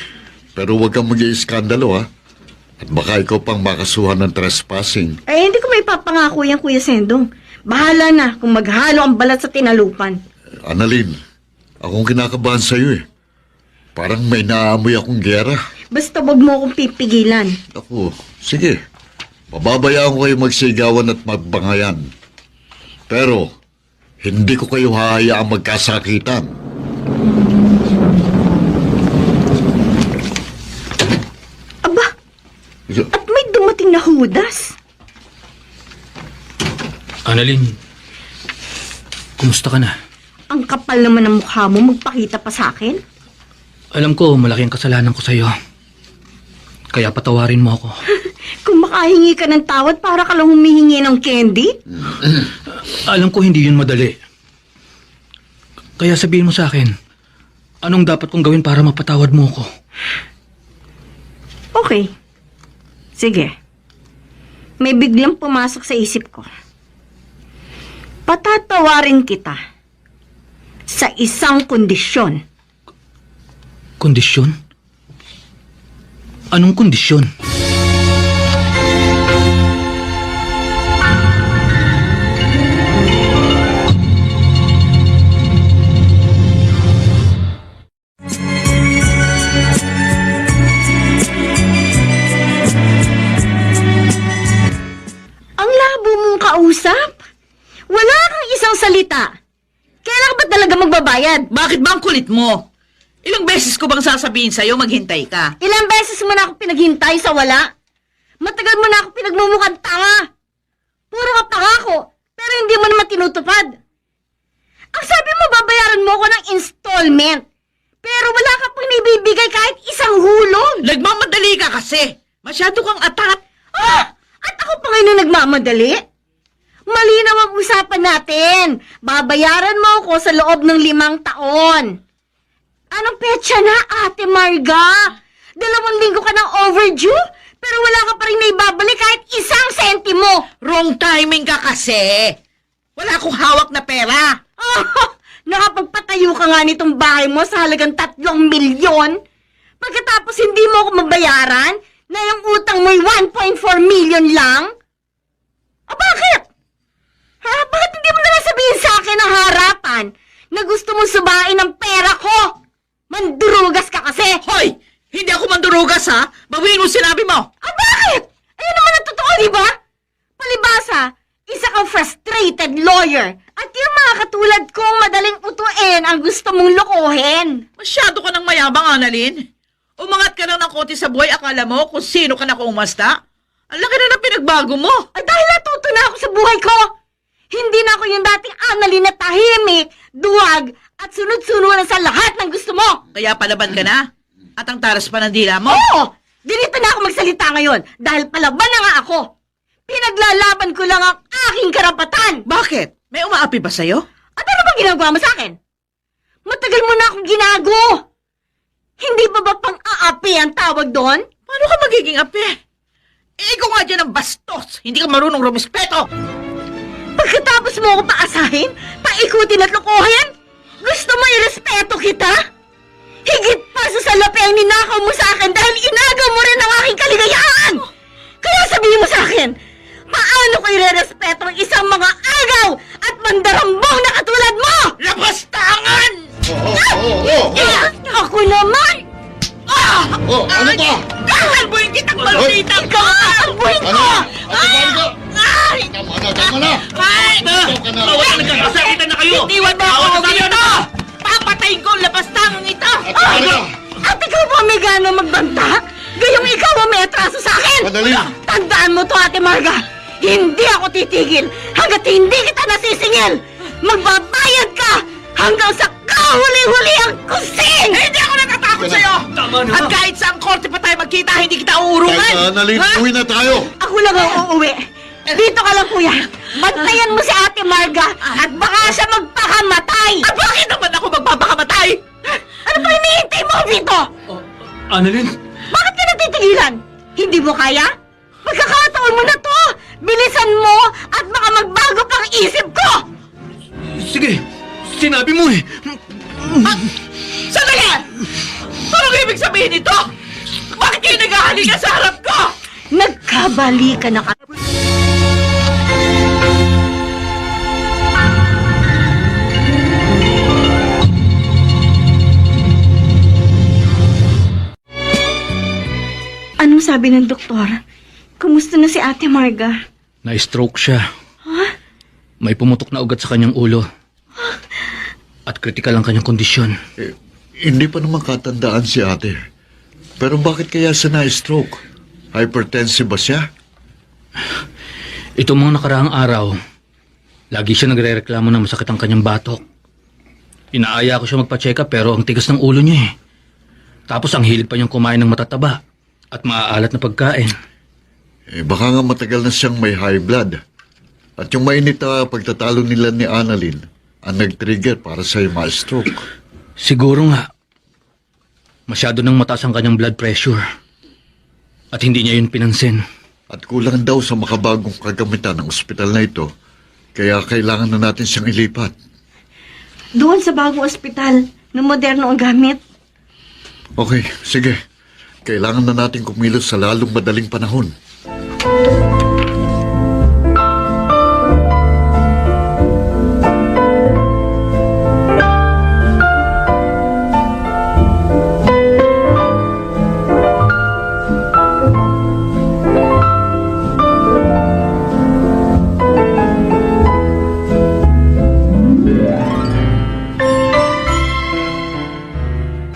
pero huwag kang mag-iiskandalo ha. At baka ikaw pang makasuhan ng trespassing. Hindi ko may papangako yan, Kuya Sendong. Bahala na kung maghalo ang balat sa tinalupan. Annalyn, akong kinakabahan sa'yo eh. Parang may naamoy akong gera. Basta wag mo akong pipigilan. Ako, sige. Pababayaan ko kayo magsigawan at magbangayan. Pero, hindi ko kayo hahayaang magkasakitan. Aba, at may dumating na hudas. Annalyn, kumusta ka na? Ang kapal naman ng mukha mo, magpakita pa sa akin. Alam ko, malaki ang kasalanan ko sa'yo. Kaya patawarin mo ako. Kung makahingi ka ng tawad, para ka lang humihingi ng candy. Alam ko hindi yun madali. Kaya sabihin mo sa akin, anong dapat kong gawin para mapatawad mo ako? Okay. Sige. May biglang pumasok sa isip ko. Patatawarin kita sa isang kondisyon. Kondisyon? Anong kondisyon? Ang labo mong kausap. Wala kang isang salita. Kailan ka ba talaga magbabayad? Bakit ba ang kulit mo? Ilang beses ko bang sasabihin sa'yo maghintay ka? Ilang beses mo na ako pinaghintay sa wala? Matagal mo na ako pinagmumukhang tanga. Puro ka pangako, pero hindi mo naman tinutupad. Ang sabi mo, babayaran mo ko ng installment. Pero wala ka pang naibibigay kahit isang hulog. Nagmamadali ka kasi. Masyado kang atat. At ako pa ngayon na nagmamadali? Malinaw ang usapan natin. Babayaran mo ako sa loob ng 5 taon. Anong petsa na, Ate Marga? 2 linggo ka ng overdue, pero wala ka pa rin naibabalik kahit isang sentimo. Wrong timing ka kasi. Wala akong hawak na pera. Nakapagpatayo ka nga nitong bahay mo sa halagang 3 milyon. Pagkatapos hindi mo ako mabayaran, na yung utang mo'y 1.4 million lang? Bakit? Bakit hindi mo naman sabihin sa akin ang harapan na gusto mo subain ang pera ko? Mandurugas ka kasi! Hoy! Hindi ako mandurugas ha! Bawiin mo sinabi mo! Bakit? Ayun naman ang totoo, di ba? Palibasa, isa kang frustrated lawyer at yung mga katulad kong madaling utuin ang gusto mong lokohin. Masyado ka ng mayabang, Annalyn. Umangat ka lang ng konti sa buhay, akala mo kung sino ka na kumasta? Ang laki na ng pinagbago mo! Ay dahil natuto na ako sa buhay ko! Hindi na ako yung dating Annalyn na tahimik, duwag, at sunod-sunuran sa lahat ng gusto mo! Kaya palaban ka na? At ang taras pa ng dila mo? Oo! Dinito na ako magsalita ngayon dahil palaban na nga ako! Pinaglalaban ko lang ang aking karapatan! Bakit? May umaapi ba sa'yo? At ano bang ginagawa mo sa akin? Matagal mo na akong ginago! Hindi ba pang-aapi ang tawag doon? Paano ka magiging api? Ikaw nga dyan ang bastos! Hindi ka marunong rumispeto! Pagkatapos mo ako paasahin, paikutin at lokohin, gusto mo irespeto kita? Higit pa sa salapi ang ninakaw mo sa akin dahil inagaw mo rin ang aking kaligayahan! Kaya sabihin mo sa akin, paano ko irerespeto ang isang mga agaw at mandarambong na katulad mo? Labastangan! Ako naman! Ano ba? Kakalbuhin kitang balutitang Ikaw ang kakalbuhin ko! Ay! Tama na! Ay! Bawat nagkakasakitan na kayo! Itiwan mo ako dito! Papatayin ko ang labastangan ito! At ikaw ba may gano'ng magbanta? Gayong ikaw ang may atraso sa akin! Madali! Tandaan mo to, Ate Marga! Hindi ako titigil hanggat hindi kita nasisingil! Magbabayad ka hanggang sa kahuli-huli ang kusing! Hindi ako natatakot sa'yo! Tama na! At kahit sa kote pa tayo magkita, hindi kita uurungan! Teka, Annalyn, Ha? uwi na tayo! Ako lang ang uuwi. Dito ka lang, kuya. Bantayan mo si Ate Marga at baka siya magpakamatay! At bakit naman ako magpapakamatay? Ano pa hinihintay mo dito? Annalyn, Bakit ka natitigilan? Hindi mo kaya? Pagkakataon mo na to! Bilisan mo at baka magbago pang isip ko! sige! Sinabi mo eh! Sandali! Anong ibig sabihin nito? Bakit kayo naghahalikan sa harap ko? Nagkabalikan na ka. Anong sabi ng doktor? Kumusta na si Ate Marga? Na-stroke siya. May pumutok na ugat sa kanyang ulo. At kritikal ang kanyang kondisyon. Hindi pa naman katandaan si ate. Pero bakit kaya siya na-stroke? Hypertensive ba siya? Itong mga nakaraang araw, lagi siya nagre-reklamo na masakit ang kanyang batok. Inaaya ko siya magpa-check up pero ang tigas ng ulo niya eh. Tapos ang hilig pa niyang kumain ng matataba at maaalat na pagkain. Baka nga matagal na siyang may high blood. At yung mainit na pagtatalo nila ni Annalyn ang nag-trigger para sa'yo ma-stroke. Siguro nga, masyado nang mataas ang kanyang blood pressure. At hindi niya yun pinansin. At kulang daw sa makabagong kagamitan ng ospital na ito. Kaya kailangan na natin siyang ilipat. Doon sa bagong ospital na moderno ang gamit. Okay, sige. Kailangan na natin kumilos sa lalong madaling panahon.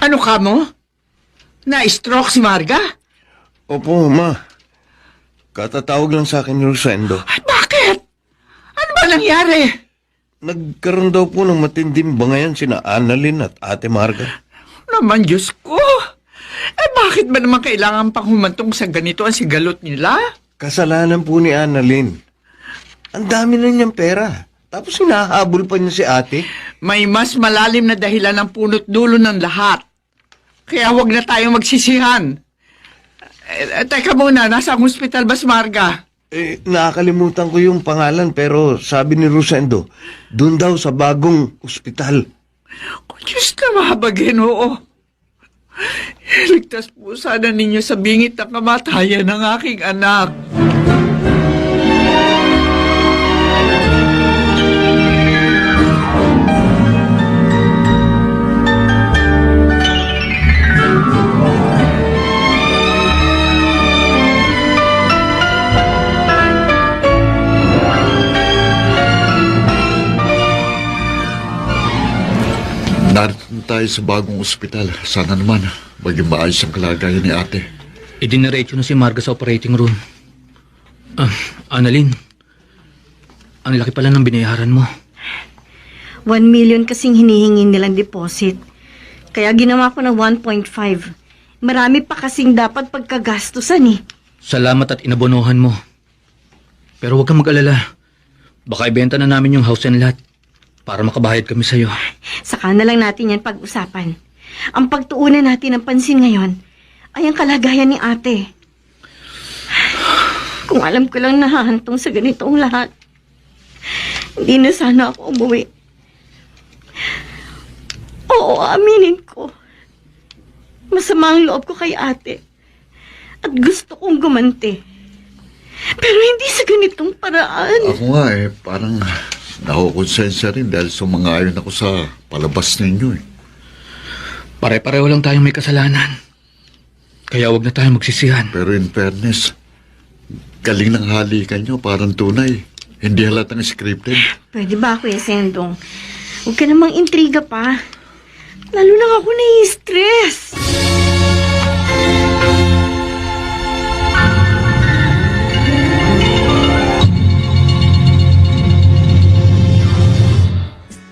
Ano ka mo? Na-stroke si Marga? Opo, ma. Katatawag lang sa akin ni Rosendo. At bakit? Ano ba nangyari? Nagkaroon daw po ng matinding bangayan sina Annalyn at Ate Marga. Naman, Diyos ko. Bakit ba naman kailangan pang humantong sa ganito ang sigalot nila? Kasalanan po ni Annalyn. Ang dami na niyang pera. Tapos hinahabol pa niya si ate. May mas malalim na dahilan ng punot dulo ng lahat. Kaya huwag na tayong magsisihan. Teka muna, nasa hospital ba si Marga? Nakakalimutan ko yung pangalan pero sabi ni Rosendo, doon daw sa bagong ospital. Oh, Diyos na mahabagin, oo. Ligtas po sana ninyo sa bingit ng kamatayan ng aking anak. Narito na tayo sa bagong ospital. Sana naman maging maayos ang kalagayan ni ate. Idiniretso na si Marga sa operating room. Annalyn, ang laki pala ng binayaran mo. 1 million kasing hinihingi nilang deposit. Kaya ginawa ko ng 1.5. Marami pa kasing dapat pagkagastusan eh. Salamat at inabonohan mo. Pero huwag kang mag-alala. Baka ibenta na namin yung house and lot para makabayad kami sa'yo. Saka na lang natin yan pag-usapan. Ang pagtuunan natin ng pansin ngayon ay ang kalagayan ni ate. Kung alam ko lang nahahantong sa ganitong lahat, hindi na sana ako umuwi. Oo, aminin ko. Masama ang loob ko kay ate. At gusto kong gumanti. Pero hindi sa ganitong paraan. Ako nga parang nakukonsensya rin dahil sumangayon ako sa palabas ninyo Pare-pareho lang tayong may kasalanan. Kaya huwag na tayong magsisihan. Pero in fairness, galing ng halikan nyo, parang tunay. Hindi halatang scripted. Pwede ba, Kuya Sendong? Huwag ka namang intriga pa. Lalo lang ako nai-stress.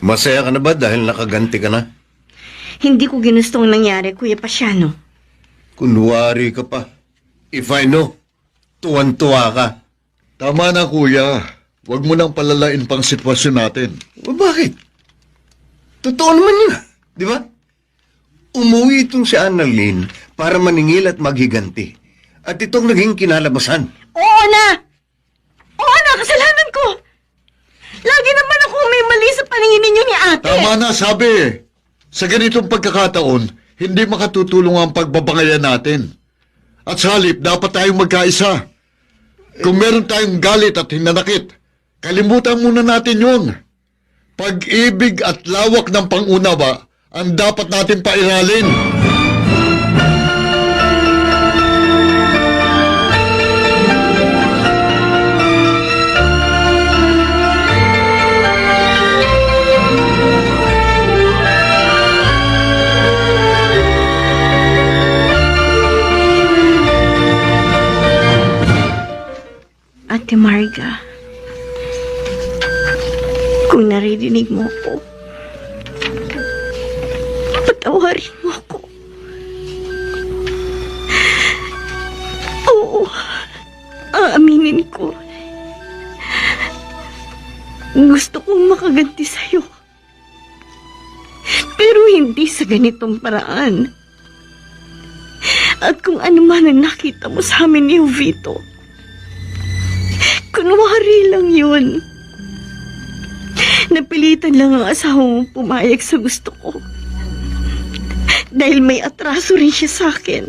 Masaya ka na ba dahil nakaganti ka na? Hindi ko ginustong nangyari, Kuya Pasiano. Kunwari ka pa. If I know, tuwan-tuwa ka. Tama na, kuya. Huwag mo nang palalain pang sitwasyon natin. O bakit? Totoo naman yun, di ba? Umuwi itong si Annalyn para maningil at maghiganti. At itong naging kinalabasan. Oo na! Oo na, kasalanan ko! Lagi naman ako may mali sa paningin ninyo ni ate. Tama na, sabi. Sa ganitong pagkakataon, hindi makatutulong ang pagbabangayan natin. At sa halip, dapat tayong magkaisa. Kung meron tayong galit at hinanakit, kalimutan muna natin yun. Pag-ibig at lawak ng pangunawa ang dapat natin pairalin. Ate Marga, kung naririnig mo ko, patawarin mo ko. Oo, aaminin ko. Gusto kong makaganti sa'yo. Pero hindi sa ganitong paraan. At kung ano man ang nakita mo sa amin ni Vito, kunwari lang yun. Napilitan lang ang asawa mong pumayag sa gusto ko. Dahil may atraso rin siya sa akin.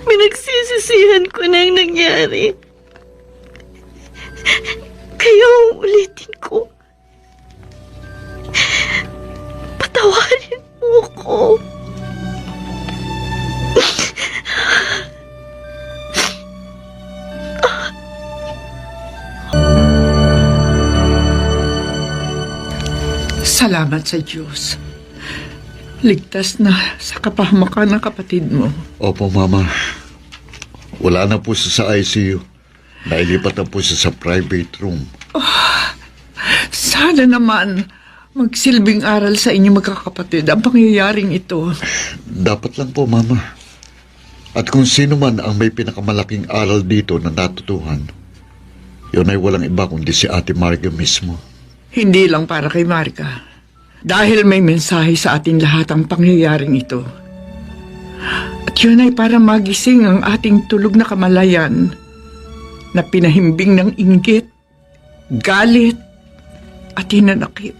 Pinagsisisihan ko na ang nangyari. Kaya ulitin ko. Patawarin mo ko. Salamat sa Diyos. Ligtas na sa kapahamakan ng kapatid mo. Opo, Mama. Wala na po siya sa ICU. Nailipat na po siya sa private room. Sana naman magsilbing aral sa inyo magkakapatid ang pangyayaring ito. Dapat lang po, Mama. At kung sino man ang may pinakamalaking aral dito na natutuhan, yun ay walang iba kundi si Ate Marga mismo. Hindi lang para kay Marga. Dahil may mensahe sa ating lahat ang pangyayaring ito. At yun ay para magising ang ating tulog na kamalayan na pinahimbing ng inggit, galit, at hinanakit.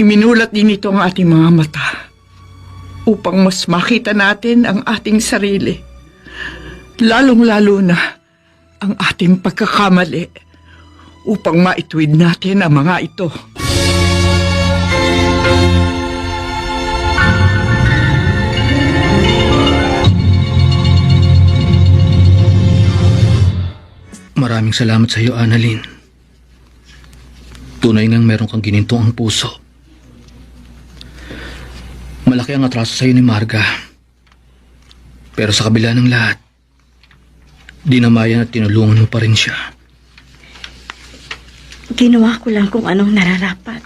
Iminulat din ito ang ating mga mata upang mas makita natin ang ating sarili. Lalong-lalo na ang ating pagkakamali upang maituwid natin ang mga ito. Maraming salamat sa iyo, Annalyn. Tunay ngang meron kang ginintong ang puso. Malaki ang atraso sa iyo ni Marga. Pero sa kabila ng lahat, dinamayan at tinulungan mo pa rin siya. Ginawa ko lang kung anong nararapat.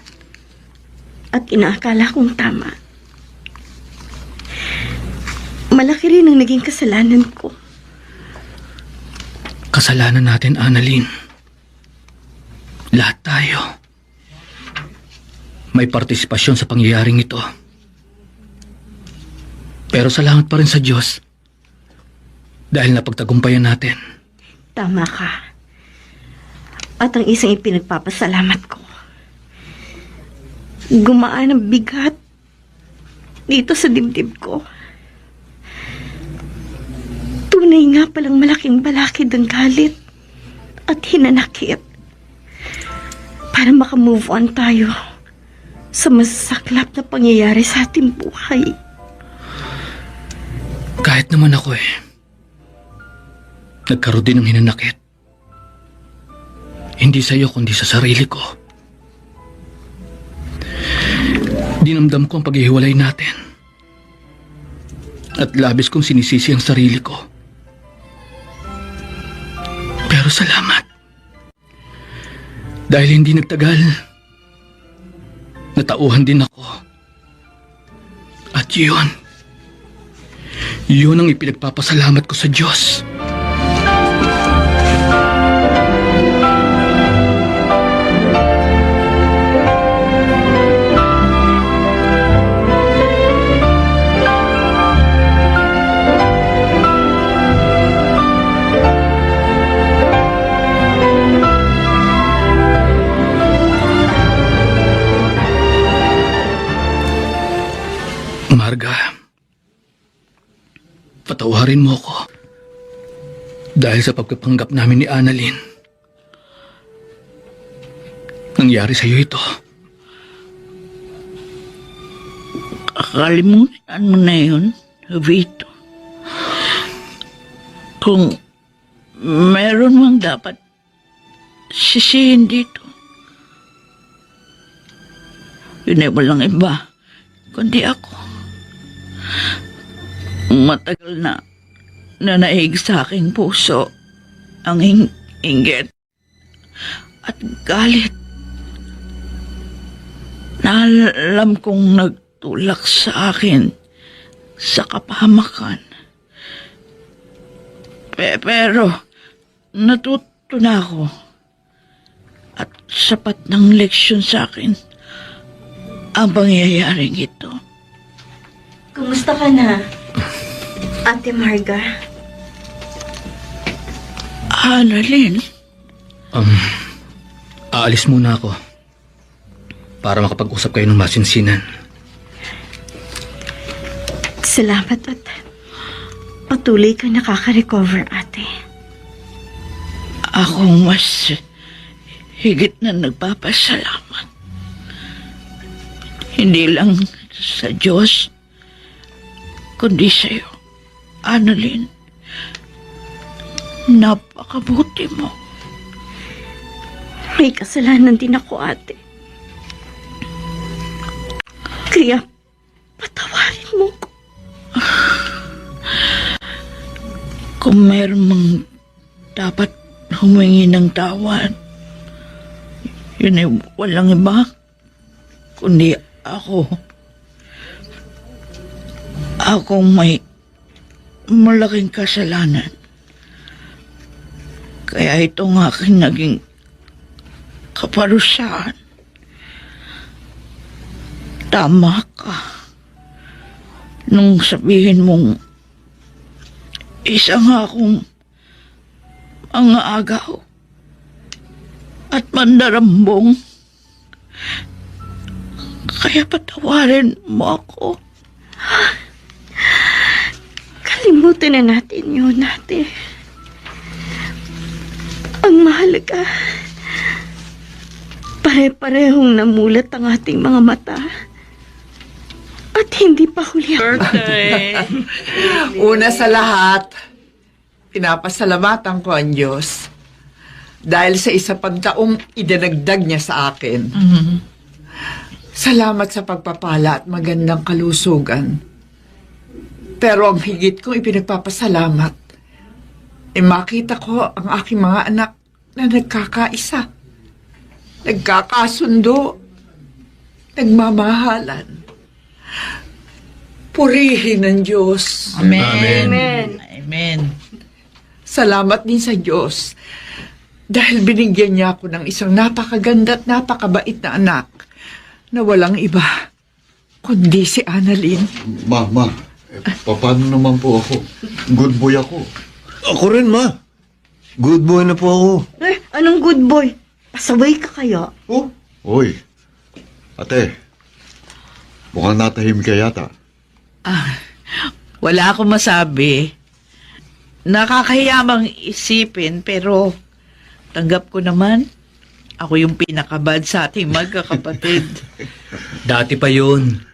At inaakala kong tama. Malaki rin ang naging kasalanan ko. Kasalanan natin, Annalyn. Lahat tayo. May partisipasyon sa pangyayaring ito. Pero salamat pa rin sa Diyos. Dahil napagtagumpayan natin. Tama ka. At ang isang ipinagpapasalamat ko, gumaan ang bigat dito sa dibdib ko. Tunay nga palang malaking balakid ang galit at hinanakit para makamove on tayo sa masasaklap na pangyayari sa ating buhay. Kahit naman ako nagkaroon din ng hinanakit. Hindi sa iyo kundi sa sarili ko. Dinamdam ko ang paghihiwalay natin. At labis kong sinisisi ang sarili ko. Pero salamat. Dahil hindi nagtagal, natauhan din ako. At yun ang ipinagpapasalamat ko sa Diyos. Marga. Patawarin mo ako. Dahil sa pagkapanggap namin ni Annalyn. Nangyari sa'yo ito. Kalimutan mo na yun, Vito. Kung meron mang dapat sisihin dito, yun ay walang iba, kundi ako. Matagal na nanaig sa aking puso ang inggit at galit na alam kong nagtulak sa akin sa kapahamakan. Pero natuto na ako at sapat ng leksyon sa akin ang pangyayaring ito. Kumusta ka na, Ate Marga? Annalyn, Aalis muna ako. Para makapag-usap kayo ng masinsinan. Salamat at patuloy ka nakaka-recover, ate. ako mas higit na nagpapasalamat. Hindi lang sa Diyos, kundi sa'yo, Annalyn. Napakabuti mo. May kasalanan din ako, ate. Kaya, patawarin mo ko. Kung meron mang dapat humingi ng tawad, yun ay walang iba, kundi ako. Akong may malaking kasalanan. Kaya itong aking naging kaparusahan. Tama ka nung sabihin mong isa nga akong mga agaw at mandarambong. Kaya patawarin mo ako. Kalimutan na natin yun, ate. Ang mahalaga, pare-parehong namulat ang ating mga mata. At hindi pa huli ang Una sa lahat, pinapasalamatan ko ang Diyos dahil sa isa pang taong idinagdag niya sa akin. Salamat sa pagpapala at magandang kalusugan. Pero ang higit kong ipinagpapasalamat, makita ko ang aking mga anak na nagkakaisa, nagkakasundo, nagmamahalan. Purihin ng Diyos. Amen. Amen. Amen. Salamat din sa Diyos dahil binigyan niya ako ng isang napakaganda at napakabait na anak na walang iba kundi si Annalyn. Ma, paano naman po ako? Good boy ako. Ako rin, ma. Good boy na po ako. Eh, anong good boy? Pasaway ka kaya? Oh? Hoy, ate, mukhang natahimik ka yata. Wala akong masabi. Nakakahiyamang isipin, pero tanggap ko naman. Ako yung pinakabad sa ating magkakapatid. Dati pa yun.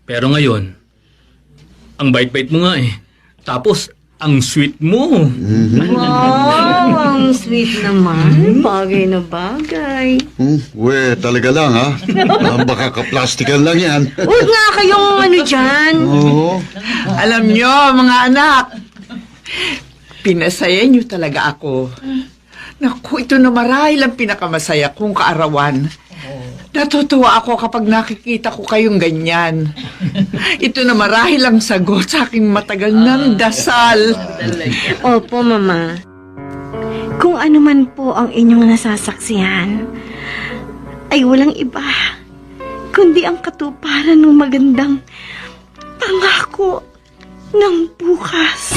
Pero ngayon, ang bait-bait mo nga eh. Tapos, ang sweet mo. Wow, ang sweet naman. Bagay na bagay. Talaga lang ha. Baka kaplastikan lang yan. Huwag nga kayong ano dyan. Oo. Alam niyo, mga anak, pinasaya niyo talaga ako. Naku, ito na marahil ang pinakamasaya kong kaarawan. Natutuwa ako kapag nakikita ko kayong ganyan. Ito na marahil ang sagot sa aking matagal ng dasal. Opo, Mama. Kung ano man po ang inyong nasasaksihan, ay walang iba, kundi ang katuparan ng magandang pangako ng bukas.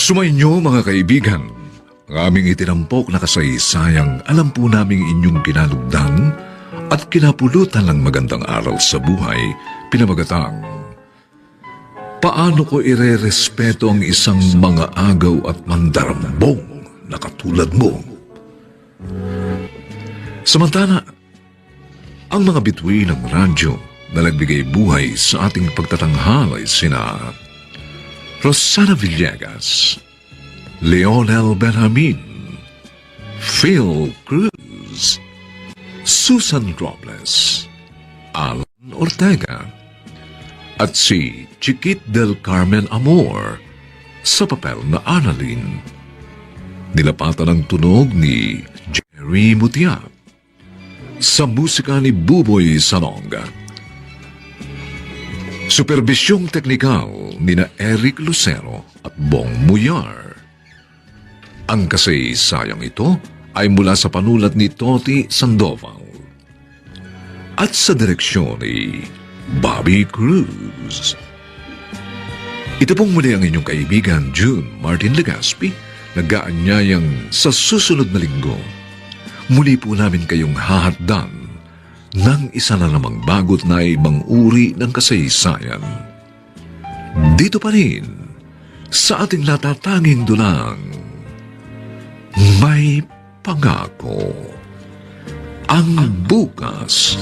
Sumainyo mga kaibigan, ang aming itinampok na kasaysayang alam po naming inyong kinalugdan at kinapulutan ng magandang aral sa buhay, pinamagatang Paano ko irerespeto ang isang mga agaw at mandarambong na katulad mo? Samantala, ang mga bituin ng radyo na nagbigay buhay sa ating pagtatanghal ay sina Rosana Villegas, Leonel Benjamin, Phil Cruz, Susan Robles, Alan Ortega, at si Chiquit del Carmen Amor sa papel na Annalyn. Nilapatan ang tunog ni Jerry Mutia sa musika ni Buboy Salonga. Superbisyong teknikal ni na Eric Lucero at Bong Muyar. Ang kasaysayang ito ay mula sa panulat ni Toti Sandoval at sa direksyon ni Bobby Cruz. Ito pong muli ang inyong kaibigan June Martin Legaspi, nag-aanyayang sa susunod na linggo. Muli po namin kayong hahatdan ng isa na namang bagot na ibang uri ng kasaysayan. Dito pa rin sa ating natatanging dulang, may pangako ang bukas.